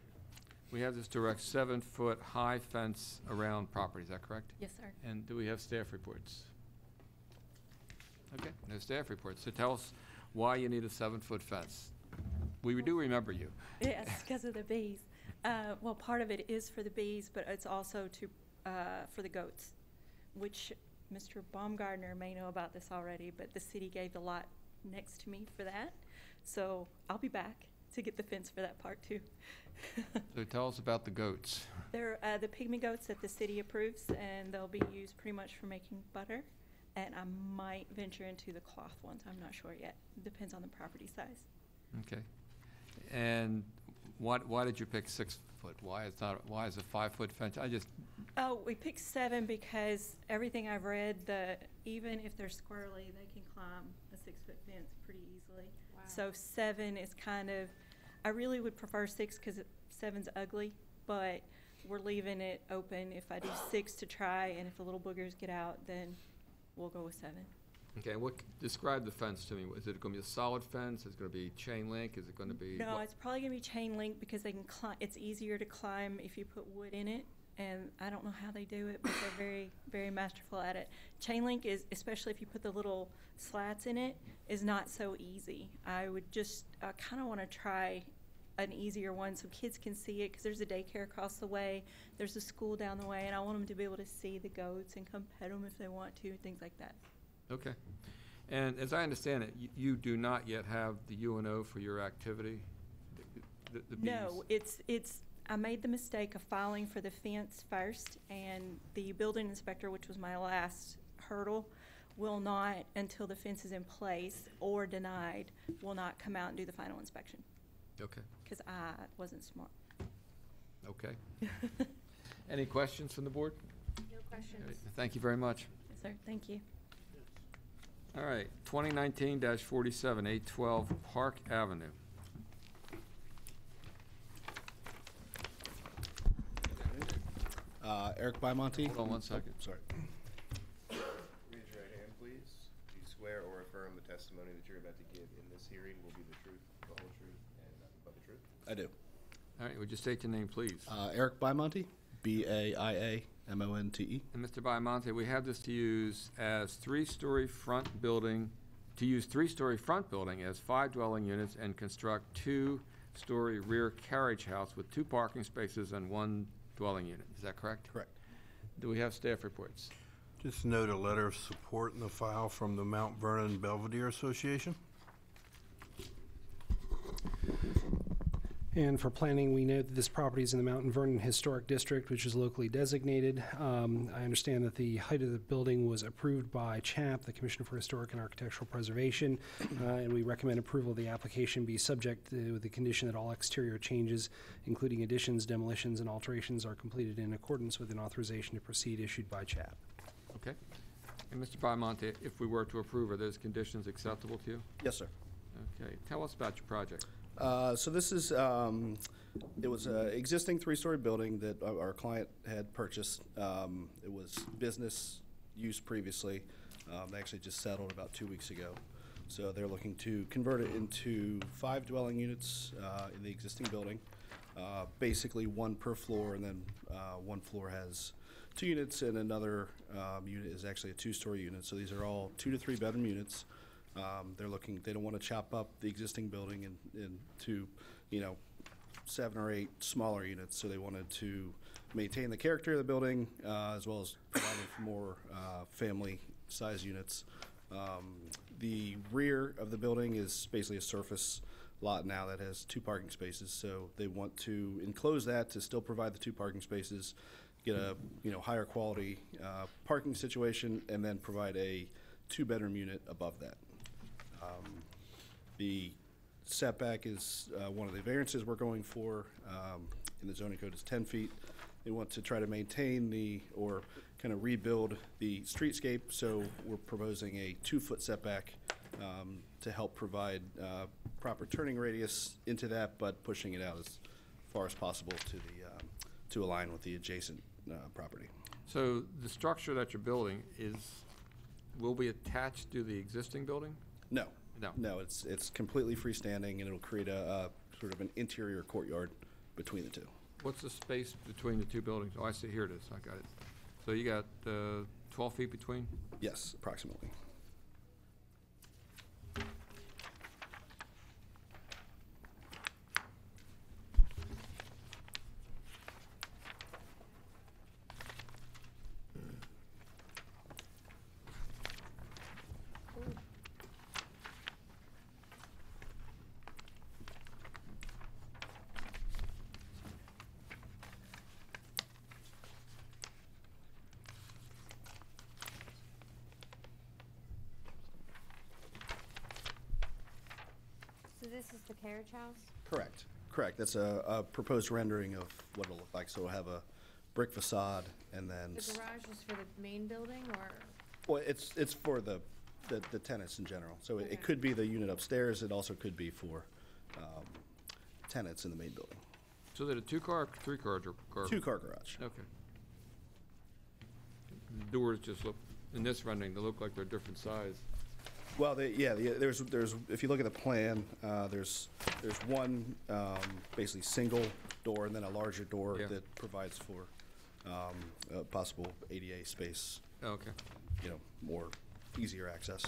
We have this to erect 7-foot-high fence around property, is that correct? Yes, sir. And do we have staff reports? Okay, no staff reports. So tell us why you need a 7-foot fence. We do remember you. Yes, because of the bees. Well, part of it is for the bees, but it's also for the goats, which Mr. Baumgartner may know about this already, but the city gave the lot next to me for that. So I'll be back to get the fence for that part too. So tell us about the goats. They're the pygmy goats that the city approves, and they'll be used pretty much for making butter. And I might venture into the cloth ones. I'm not sure yet. It depends on the property size. Okay. And why did you pick 6 foot? Why is a 5-foot fence? Oh, we picked 7 because everything I've read, even if they're squirrely, they can climb a 6-foot fence pretty easily. Wow. So 7 is kind of, I really would prefer 6 because 7's ugly, but we're leaving it open. If I do 6 to try, and if the little boogers get out, then we'll go with 7. Okay, describe the fence to me. Is it going to be a solid fence? Is it going to be chain link? Is it going to be? No, it's probably going to be chain link because they can climb. It's easier to climb if you put wood in it. And I don't know how they do it, but they're very, very masterful at it. Chain link is, especially if you put the little slats in it, is not so easy. I would just kind of want to try an easier one so kids can see it, because there's a daycare across the way, there's a school down the way, and I want them to be able to see the goats and come pet them if they want to, things like that. Okay. And as I understand it, you do not yet have the UNO for your activity? The No, it's. I made the mistake of filing for the fence first, and the building inspector, which was my last hurdle, will not, until the fence is in place or denied, will not come out and do the final inspection. Okay. Because I wasn't smart. Okay. Any questions from the board? No questions. Right. Thank you very much. Yes, sir. Thank you. All right, 2019-47, 812 Park Avenue. Eric Bimonte. Hold on one second. Sorry. Raise your right hand, please. Do you swear or affirm the testimony that you're about to give in this hearing will be the truth, the whole truth, and nothing but the truth? I do. All right, would you state your name, please? Eric Bimonte, B-A-I-A-M-O-N-T-E. And Mr. Biamonte, we have this to use as three-story front building, to use three-story front building as 5 dwelling units and construct 2-story rear carriage house with 2 parking spaces and 1 dwelling unit. Is that correct? Correct. Do we have staff reports? Just note a letter of support in the file from the Mount Vernon Belvedere Association. And for planning, we note that this property is in the Mount Vernon Historic District, which is locally designated. I understand that the height of the building was approved by CHAP, the Commission for Historic and Architectural Preservation, and we recommend approval of the application be subject to the condition that all exterior changes, including additions, demolitions, and alterations, are completed in accordance with an authorization to proceed issued by CHAP. Okay. And Mr. Biamonte, if we were to approve, are those conditions acceptable to you? Yes, sir. Okay. Tell us about your project. So this is, it was an existing 3-story building that our client had purchased. It was business use previously. They actually just settled about 2 weeks ago. So they're looking to convert it into 5 dwelling units in the existing building. Basically 1 per floor, and then 1 floor has 2 units, and another unit is actually a 2-story unit. So these are all 2 to 3 bedroom units. They don't want to chop up the existing building into, 7 or 8 smaller units. So they wanted to maintain the character of the building, as well as providing for more family size units. The rear of the building is basically a surface lot now that has 2 parking spaces. So they want to enclose that to still provide the 2 parking spaces, get a, higher quality parking situation, and then provide a 2-bedroom unit above that. The setback is one of the variances we're going for in the zoning code is 10 feet. They want to try to maintain or kind of rebuild the streetscape, so we're proposing a 2-foot setback to help provide proper turning radius into that, but pushing it out as far as possible to align with the adjacent property. So the structure that you're building will be attached to the existing building? No. No. No, it's completely freestanding, and it'll create a sort of an interior courtyard between the two. What's the space between the 2 buildings? Oh, I see, here it is, I got it. So you got 12 feet between? Yes, approximately. So this is the carriage house? Correct. Correct. That's a proposed rendering of what it'll look like. So we'll have a brick facade, and then The garage is for the main building, or? well, it's for the tenants in general. So Okay. it could be the unit upstairs. It also could be for tenants in the main building. So that a 2-car, 3-car garage? 2-car garage. Okay. The doors just look, in this rendering, they look like they're different size. Well, there's if you look at the plan, there's one basically single door and then a larger door that provides for a possible ADA space. Okay. More easier access.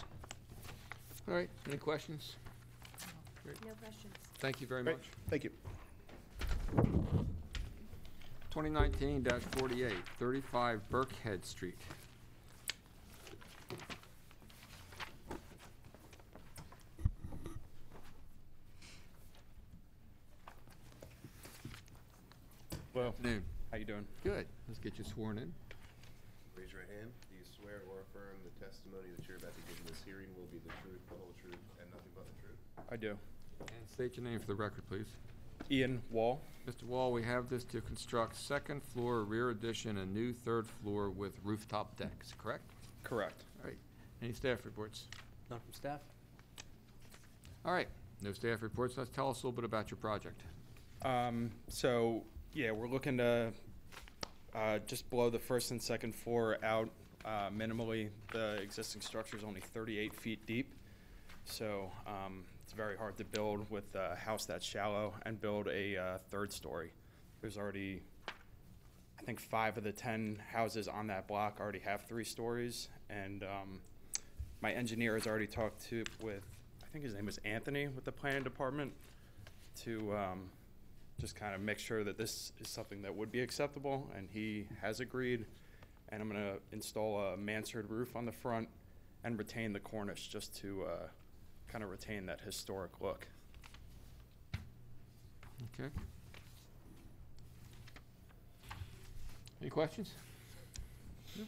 All right, any questions? Great. No questions. Thank you very Great. much. Thank you. 2019-48, 35 Burkhead Street. Well, Afternoon. how you doing? Good. Let's get you sworn in. Raise your right hand. Do you swear or affirm the testimony that you're about to give in this hearing will be the truth, the whole truth, and nothing but the truth? I do. And state your name for the record, please. Ian Wall. Mr. Wall, we have this to construct second floor rear addition and new third floor with rooftop decks, correct? Correct. All right. Any staff reports? None from staff? All right. No staff reports. Let's tell us a little bit about your project. Yeah, we're looking to just blow the first and second floor out minimally. The existing structure is only 38 feet deep, so it's very hard to build with a house that's shallow and build a third story. There's already, I think 5 of the 10 houses on that block already have 3 stories, and my engineer has already talked with, I think his name is Anthony, with the planning department to just kind of make sure that this is something that would be acceptable, and he has agreed. And I'm going to install a mansard roof on the front and retain the cornice just to kind of retain that historic look. Okay. Any questions? No.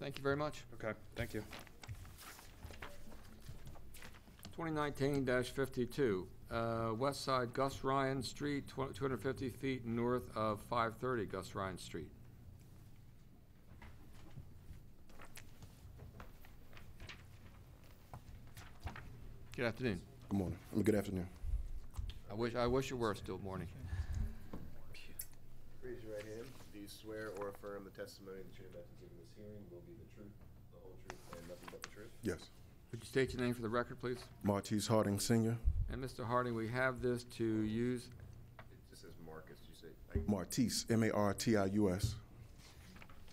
Thank you very much. Okay, thank you. 2019-52, west side Gus Ryan Street, 250 feet north of 530 Gus Ryan Street. Good afternoon. Good morning. Good afternoon. I wish it were still morning. Raise your right hand. Do you swear or affirm the testimony that you're about to give in this hearing will be the truth, the whole truth, and nothing but the truth? Yes. Would you state your name for the record, please? Martise Harding, Sr. And Mr. Harding, we have this to use. It just says Marcus. You say Martise, M-A-R-T-I-U-S.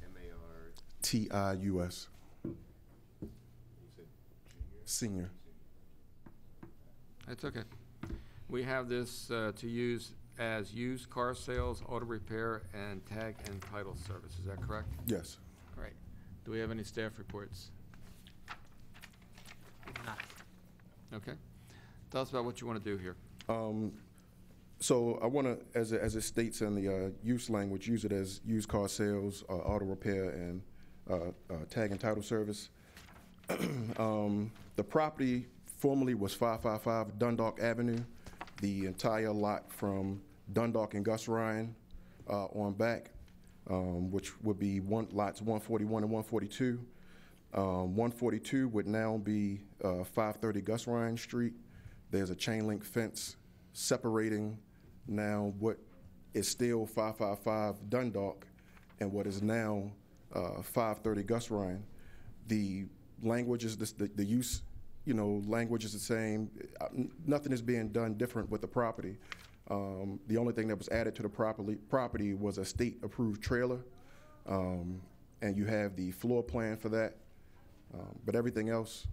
M-A-R-T-I-U-S. You said junior? Senior. That's okay. We have this to use as used car sales, auto repair, and tag and title service. Is that correct? Yes. All right. Do we have any staff reports? Not. Okay. Tell us about what you want to do here. So I want to, as it states in the use language, use it as used car sales, auto repair, and tag and title service. The property formerly was 555 Dundalk Avenue. The entire lot from Dundalk and Gus Ryan on back, which would be lots 141 and 142. 142 would now be 530 Gus Ryan Street. There's a chain link fence separating now what is still 555 Dundalk and what is now 530 Gus Ryan. The language is the use, language is the same. Nothing is being done different with the property. The only thing that was added to the property was a state-approved trailer, and you have the floor plan for that. But everything else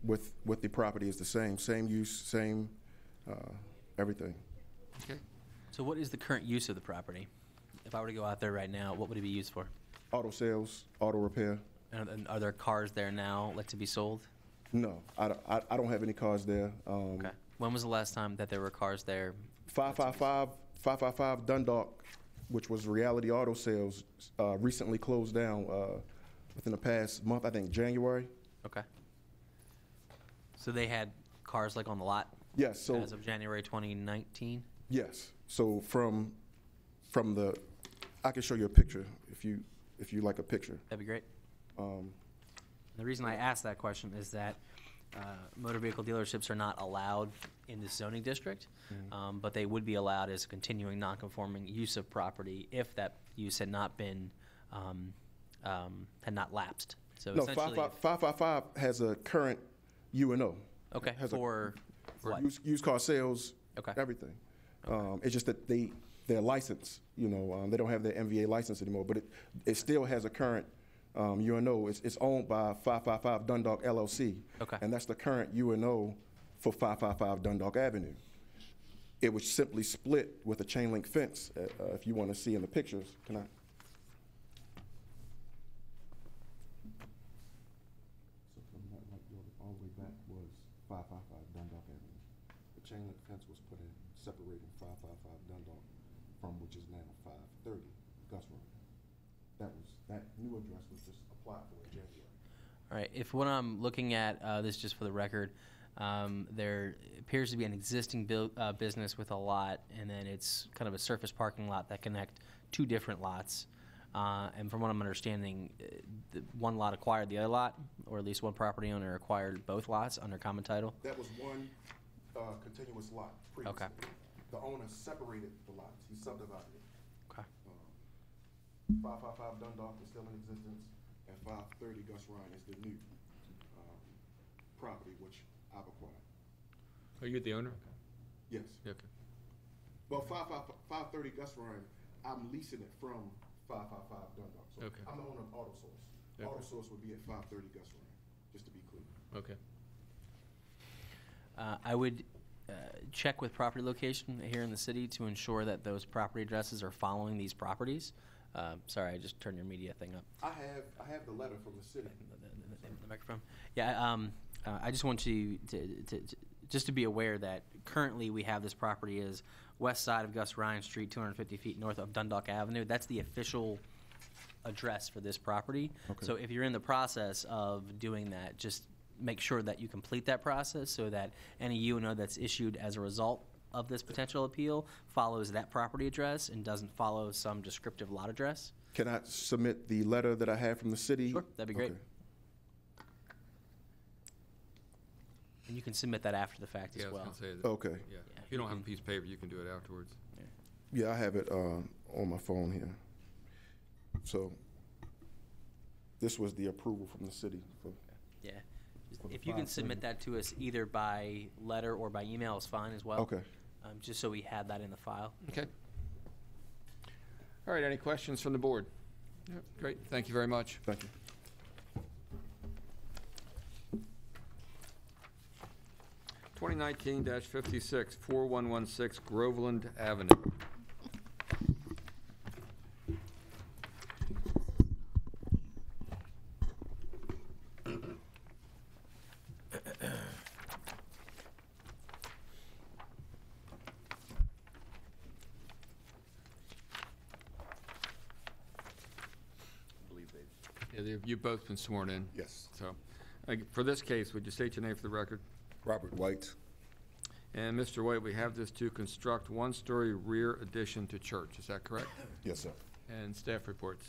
with the property is the same use, same everything. Okay. So what is the current use of the property? If I were to go out there right now, what would it be used for? Auto sales, auto repair. And are there cars there now like to be sold? No, I don't have any cars there. Okay. When was the last time that there were cars there? 555 Dundalk, which was Reality Auto Sales, recently closed down within the past month, I think January. Okay. So they had cars like on the lot? Yes. So as of January 2019? Yes. So from the, I can show you a picture if you like a picture. That'd be great. The reason I asked that question is that motor vehicle dealerships are not allowed in this zoning district, but they would be allowed as a continuing non-conforming use of property if that use had not been had not lapsed. So no, essentially, 555 has a current UNO. Okay, Has for what? Used car sales, Okay. everything. It's just that their license, they don't have their MVA license anymore, but it still has a current UNO. It's owned by 555 Dundalk LLC. Okay. And that's the current UNO for 555 Dundalk Avenue. It was simply split with a chain link fence, if you want to see in the pictures. Can I? All the way back was 555 Dundalk Avenue. The chain link fence was put in, separating 555 Dundalk from which is now 530 Gus Road. That new address was just applied for in January. All right. If what I'm looking at, this just for the record, there appears to be an existing business with a lot, and then it's kind of a surface parking lot that connect two different lots. And from what I'm understanding, the one lot acquired the other lot, or at least one property owner acquired both lots under common title. That was one continuous lot previously. Okay. The owner separated the lots. He subdivided it. Okay. 555 Dundalk is still in existence, and 530 Gus Ryan is the new property which I've acquired. Are you the owner? Yes. Okay. Well, 530 Gus Ryan, I'm leasing it from 555 Dundalk. So Okay. I'm the owner of AutoSource. Okay. AutoSource would be at 530 Gus Ryan, just to be clear. Okay. I would check with property location here in the city to ensure that those property addresses are following these properties. Sorry, I just turned your media thing up. I have the letter from the city. The microphone. Yeah, I just want you to be aware that currently we have this property as west side of Gus Ryan Street, 250 feet north of Dundalk Avenue. That's the official address for this property. Okay. So if you're in the process of doing that, just make sure that you complete that process so that any UNO that's issued as a result of this potential appeal follows that property address and doesn't follow some descriptive lot address. Can I submit the letter that I have from the city? Sure, that'd be great. Okay. And you can submit that after the fact as I was well. gonna say that. Okay. Yeah. If you don't have a piece of paper, you can do it afterwards. Yeah, I have it on my phone here. So this was the approval from the city. Yeah. If you can submit that to us either by letter or by email is fine as well. Okay. Just so we have that in the file. Okay. All right, any questions from the board? Yep, great, thank you very much. Thank you. 2019-56, 4116 Groveland Avenue. Yeah, you've both been sworn in. Yes. So, for this case, would you state your name for the record? Robert White. And Mr. White, we have this to construct one-story rear addition to church, is that correct? Yes, sir. And staff reports.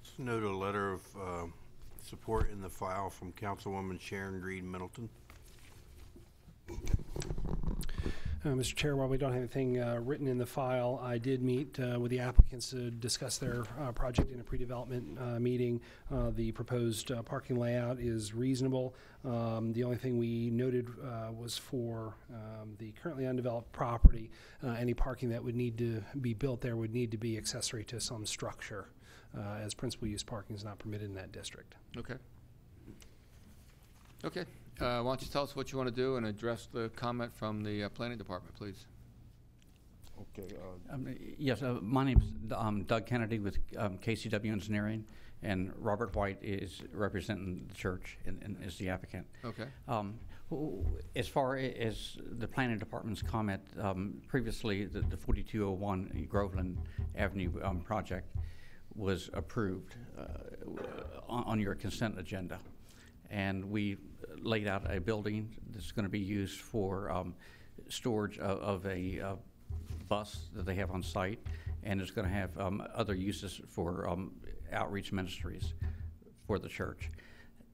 Just note a letter of support in the file from Councilwoman Sharon Reed Middleton. Mr. Chair, while we don't have anything written in the file, I did meet with the applicants to discuss their project in a pre-development meeting. The proposed parking layout is reasonable. The only thing we noted was for the currently undeveloped property, any parking that would need to be built there would need to be accessory to some structure, as principal use parking is not permitted in that district. Okay. Okay. Why don't you tell us what you want to do and address the comment from the planning department, please? Okay. Yes, my name is Doug Kennedy with KCW Engineering, and Robert White is representing the church and is the applicant. Okay. As far as the planning department's comment, previously the 4201 Groveland Avenue project was approved on your consent agenda. And we laid out a building that's going to be used for storage of a bus that they have on site, and it's going to have other uses for outreach ministries for the church,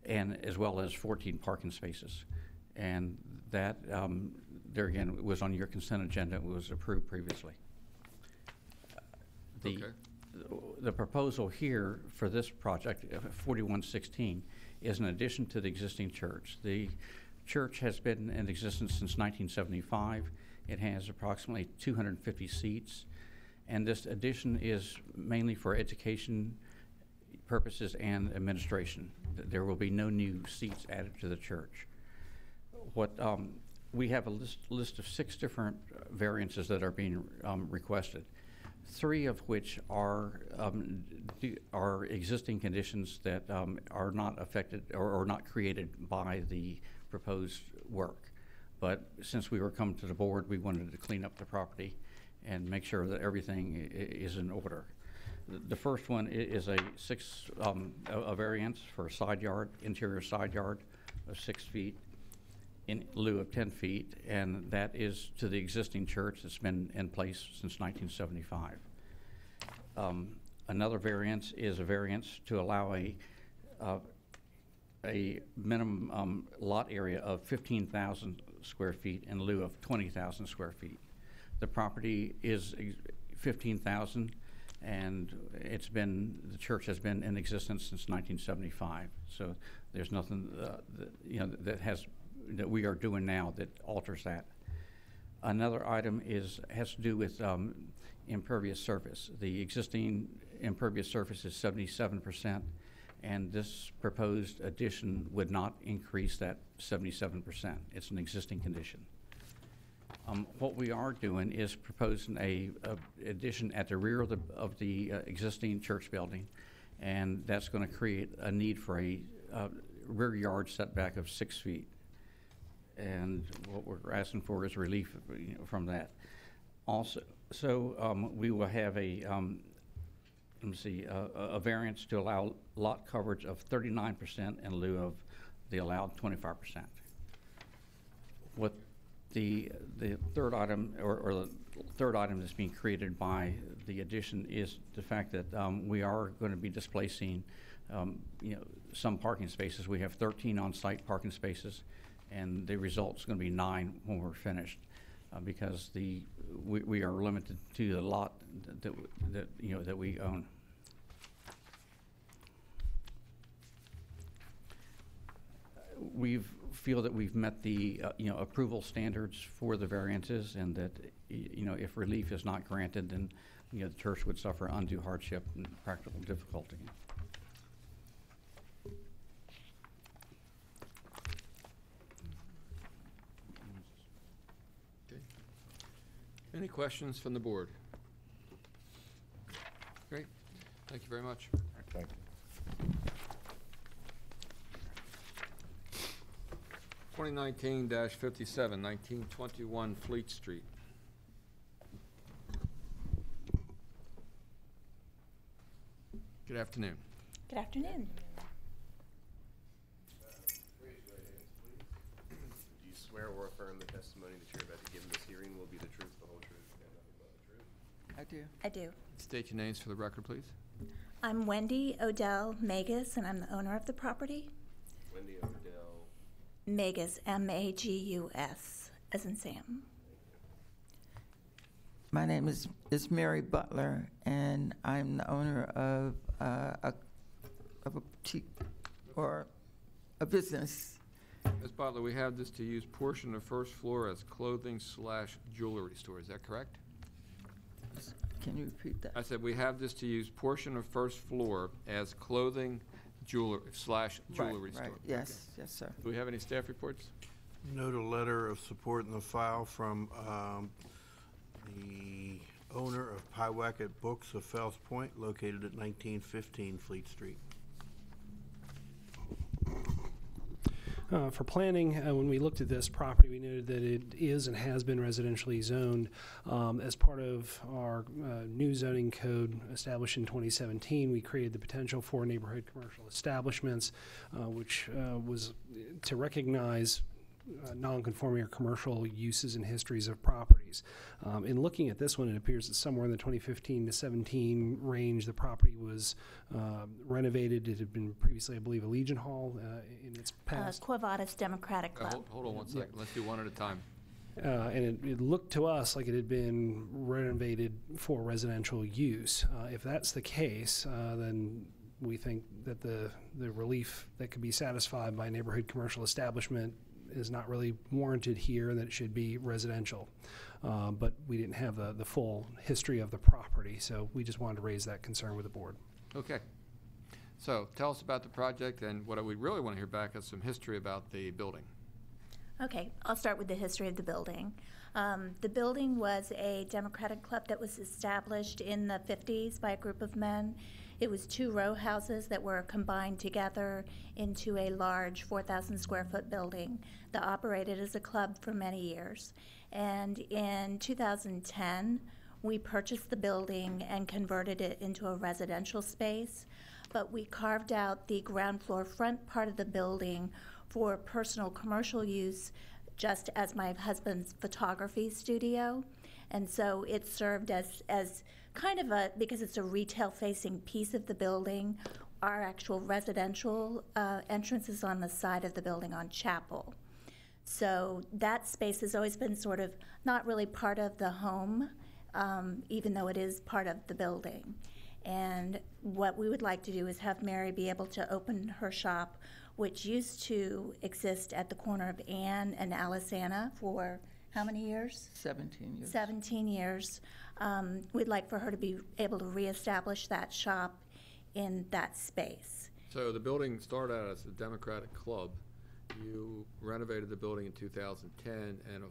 and as well as 14 parking spaces. And that, there again, was on your consent agenda. It was approved previously. The proposal here for this project, 4116, is in addition to the existing church. The church has been in existence since 1975. It has approximately 250 seats, and this addition is mainly for education purposes and administration. There will be no new seats added to the church. We have a list of 6 different variances that are being requested, 3 of which are existing conditions that are not affected or not created by the proposed work. But since we were coming to the board, we wanted to clean up the property and make sure that everything is in order. The first one is a variance for a side yard, interior side yard of 6 feet in lieu of 10 feet, and that is to the existing church that's been in place since 1975. Another variance is a variance to allow a minimum lot area of 15,000 square feet in lieu of 20,000 square feet. The property is 15,000, and the church has been in existence since 1975. So there's nothing that we are doing now that alters that. Another item has to do with impervious surface. The existing impervious surface is 77%, and this proposed addition would not increase that 77%. It's an existing condition. What we are doing is proposing a addition at the rear of the existing church building, and that's going to create a need for a rear yard setback of 6 feet. And what we're asking for is relief from that. Also, we will have a variance to allow lot coverage of 39% in lieu of the allowed 25%. What the third item, or the third item that's being created by the addition, is the fact that we are going to be displacing some parking spaces. We have 13 on-site parking spaces, and the result's going to be 9 when we're finished, because we are limited to the lot that we own. We feel that we've met the approval standards for the variances, and that if relief is not granted, then the church would suffer undue hardship and practical difficulty. Any questions from the board? Great. Thank you very much. Thank you. 2019-57, 1921 Fleet Street. Good afternoon. Good afternoon. Do you swear or affirm the testimony that you're about to give in this hearing will be the truth, the whole truth, and nothing but the truth? I do. I do. State your names for the record, please. I'm Wendy Odell Magus, and I'm the owner of the property. Wendy Odell. Magus, M-A-G-U-S, as in Sam. My name is Mary Butler, and I'm the owner of a boutique or a business. Ms. Butler, we have this to use portion of first floor as clothing/jewelry store. Is that correct? Can you repeat that? I said we have this to use portion of first floor as clothing /jewelry store. Right. Yes, yes, sir. Do we have any staff reports? Note a letter of support in the file from the owner of Pyewacket Books of Fells Point, located at 1915 Fleet Street. For planning, when we looked at this property, we noted that it is and has been residentially zoned. As part of our new zoning code established in 2017, we created the potential for neighborhood commercial establishments, which was to recognize non-conforming or commercial uses and histories of properties. In looking at this one, it appears that somewhere in the 2015 to 17 range, the property was renovated. It had been previously, I believe, a Legion Hall in its past. Quavadas Democratic Club. Hold on one second. Let's do one at a time. And it looked to us like it had been renovated for residential use. If that's the case, then we think that the relief that could be satisfied by neighborhood commercial establishment is not really warranted here and that it should be residential. But we didn't have the full history of the property, so we just wanted to raise that concern with the board. Okay. So tell us about the project, and what we really want to hear back is some history about the building. Okay, I'll start with the history of the building. The building was a Democratic club that was established in the 50s by a group of men. It was 2 row houses that were combined together into a large 4,000 square foot building that operated as a club for many years. And in 2010, we purchased the building and converted it into a residential space, but we carved out the ground floor front part of the building for personal commercial use, just as my husband's photography studio. And so it served as kind of because it's a retail-facing piece of the building, our actual residential entrance is on the side of the building on Chapel. So that space has always been sort of not really part of the home, even though it is part of the building. And what we would like to do is have Mary be able to open her shop, which used to exist at the corner of Ann and Alisana for how many years? 17 years. 17 years. We'd like for her to be able to reestablish that shop in that space. So the building started out as a Democratic club. You renovated the building in 2010, and a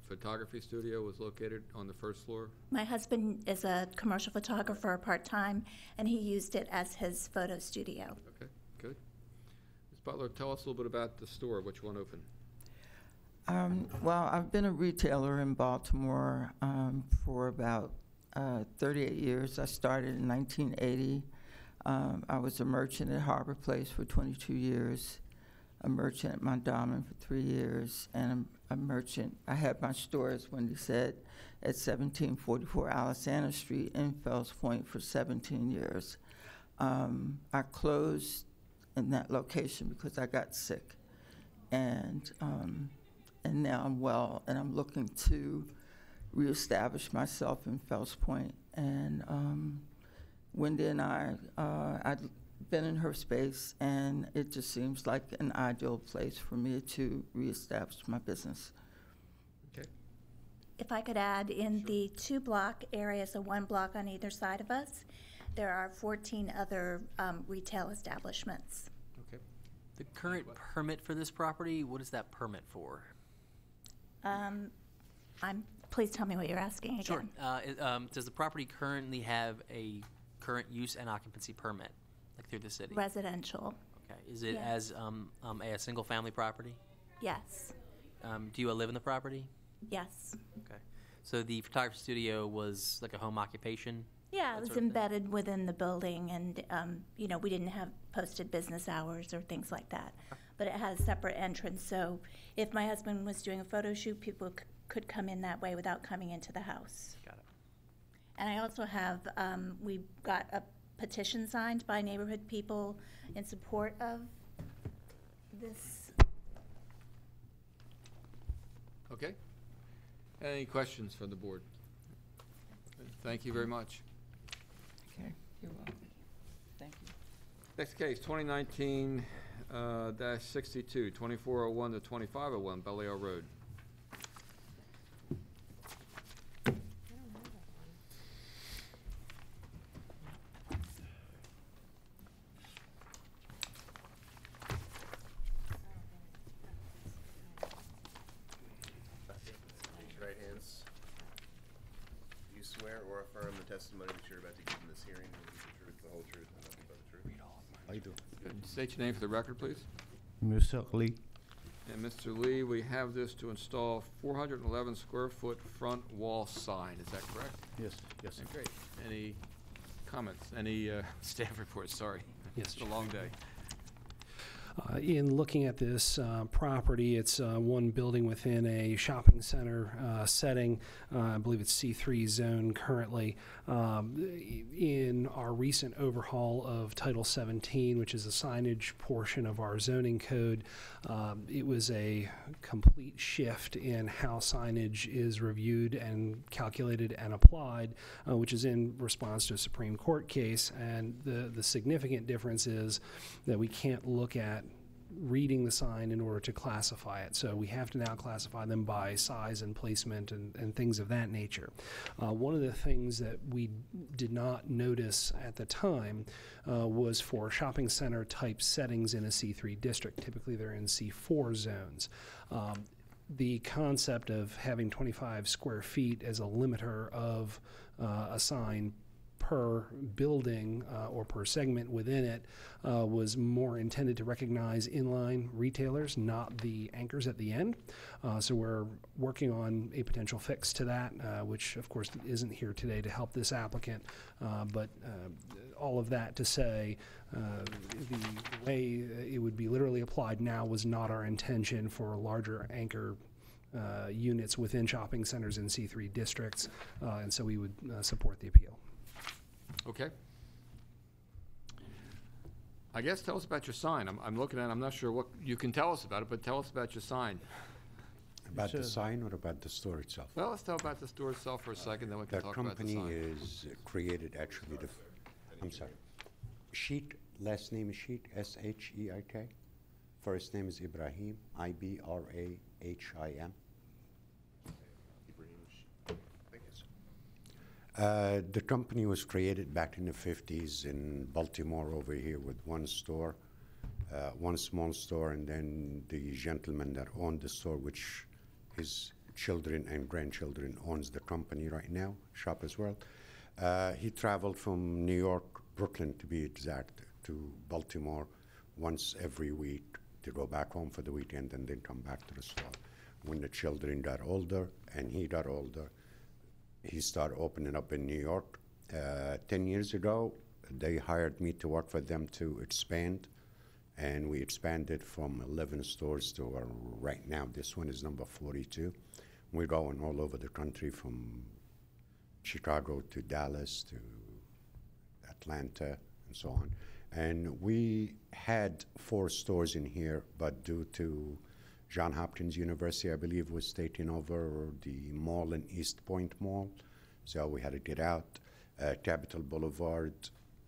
photography studio was located on the first floor? My husband is a commercial photographer part-time, and he used it as his photo studio. Okay, good. Ms. Butler, tell us a little bit about the store, which one opened? Well, I've been a retailer in Baltimore for about 38 years. I started in 1980. I was a merchant at Harbor Place for 22 years, a merchant at Mondawmin for 3 years, and a merchant. I had my store, as Wendy said, at 1744 Alisana Street in Fells Point for 17 years. I closed in that location because I got sick, and now I'm well, and I'm looking to reestablish myself in Fells Point. And Wendy and I'd been in her space, and it just seems like an ideal place for me to reestablish my business. Okay. If I could add, in the 2-block area, so 1 block on either side of us, there are 14 other retail establishments. Okay. The current permit for this property, what is that permit for? Please tell me what you're asking again. Sure. Does the property currently have a current use and occupancy permit, like through the city? Residential. Okay. Is it Yes. as a single-family property? Yes. Do you live in the property? Yes. Okay. So the photography studio was like a home occupation? Yeah, that it was sort of thing? embedded within the building, and we didn't have posted business hours or things like that. But it had a separate entrance, so if my husband was doing a photo shoot, people could come in that way without coming into the house. Got it. And I also have, we got a petition signed by neighborhood people in support of this. Okay. Any questions from the board? Thank you very much. Okay, you're welcome. Thank you. Next case, 2019-62, 2401 to 2501 Belial Road. Raise your right hands. Do you swear or affirm the testimony that you're about to give in this hearing will be the truth, the whole truth, and nothing but the truth? I do. Good. State your name for the record, please. Mr. Lee. And Mr. Lee, we have this to install 411 square foot front wall sign. Is that correct? Yes, yes. Okay, great. Any comments? Any staff reports? Sorry. Yes. It's a long day. In looking at this property, it's one building within a shopping center setting. I believe it's C3 zone currently. In our recent overhaul of Title 17, which is the signage portion of our zoning code, it was a complete shift in how signage is reviewed and calculated and applied, which is in response to a Supreme Court case. And the significant difference is that we can't look at reading the sign in order to classify it. So we have to now classify them by size and placement and things of that nature. One of the things that we did not notice at the time was for shopping center type settings in a C3 district. Typically they're in C4 zones. The concept of having 25 square feet as a limiter of a sign per building or per segment within it was more intended to recognize inline retailers, not the anchors at the end. So we're working on a potential fix to that, which of course isn't here today to help this applicant. But all of that to say, the way it would be literally applied now was not our intention for larger anchor units within shopping centers in C3 districts, and so we would support the appeal. Okay. I guess tell us about your sign. I'm looking at it, I'm not sure what you can tell us about it, but tell us about your sign. About the sign or about the store itself? Well, let's talk about the store itself for a second, then we can The talk about the company sign. is created actually, I'm sorry, Sheet, last name is Sheet, S-H-E-I-K. First name is Ibrahim, I-B-R-A-H-I-M. The company was created back in the 50s in Baltimore over here with one store, one small store, and then the gentleman that owned the store, which his children and grandchildren owns the company right now, Shoppers World. He traveled from New York, Brooklyn to be exact, to Baltimore once every week to go back home for the weekend and then come back to the store. When the children got older and he got older, he started opening up in New York. 10 years ago, they hired me to work for them to expand, and we expanded from 11 stores to right now, this one is number 42. We're going all over the country, from Chicago to Dallas to Atlanta and so on. And we had 4 stores in here, but due to Johns Hopkins University, I believe, was taking over the mall in East Point Mall, so we had to get out. Capitol Boulevard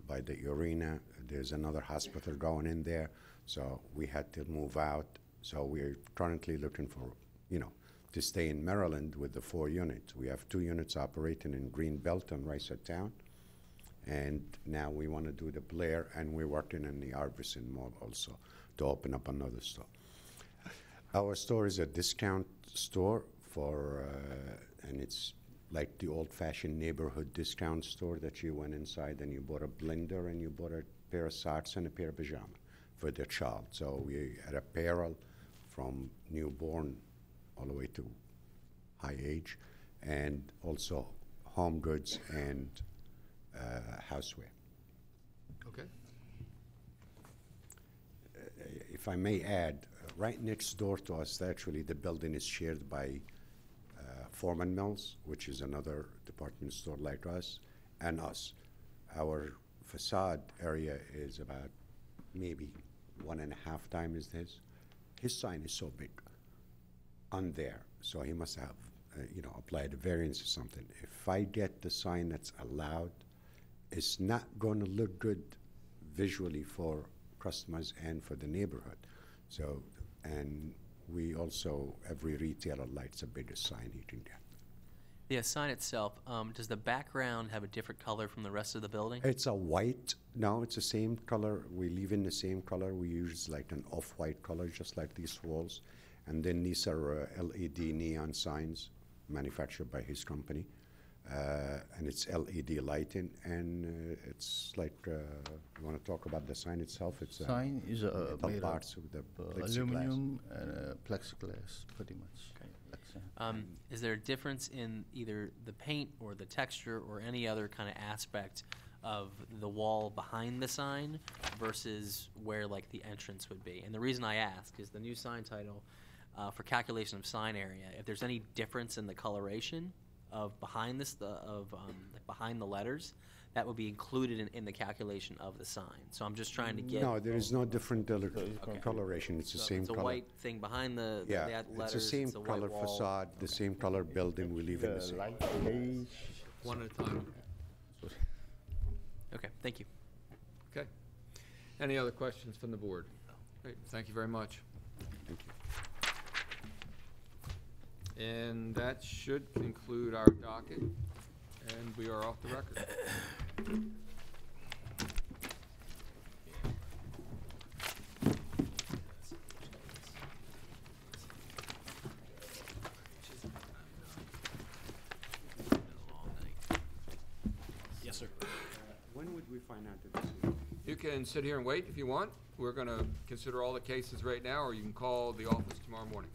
by the arena, there's another hospital going in there, so we had to move out. So we're currently looking for, to stay in Maryland with the 4 units. We have 2 units operating in Greenbelt and Rice Town, and now we want to do the Blair, and we're working in the Arborson Mall also to open up another store. Our store is a discount store and it's like the old-fashioned neighborhood discount store that you went inside and you bought a blender and you bought a pair of socks and a pair of pajamas for the child. So we had apparel from newborn all the way to high age, and also home goods and houseware. Okay. If I may add, right next door to us, actually, the building is shared by Foreman Mills, which is another department store like us, and us. Our facade area is about maybe 1.5 times his. His sign is so big on there, so he must have, applied a variance or something. If I get the sign that's allowed, it's not going to look good visually for customers and for the neighborhood. So, and we also, every retailer likes the biggest sign he can get. The sign itself, does the background have a different color from the rest of the building? It's a white. No, it's the same color. We leave in the same color. We use like an off-white color, just like these walls. And then these are LED neon signs manufactured by his company. And it's LED lighting, and it's like, you want to talk about the sign itself? It's sign is made parts of the aluminum and plexiglass, pretty much. Okay. Is there a difference in either the paint or the texture or any other kind of aspect of the wall behind the sign versus where like the entrance would be? And the reason I ask is the new sign title for calculation of sign area, if there's any difference in the coloration of behind this, behind the letters, that would be included in the calculation of the sign. So I'm just trying to get. No, there is no different coloration. It's the same it's color. a white thing behind the Yeah, letters. it's the same color facade, the same color building. We leave it the same. One at a time. Okay, thank you. Okay. Any other questions from the board? Great, thank you very much. Thank you. And that should conclude our docket, and we are off the record. Yes, sir. When would we find out that this is? You can sit here and wait if you want. We're going to consider all the cases right now, or you can call the office tomorrow morning.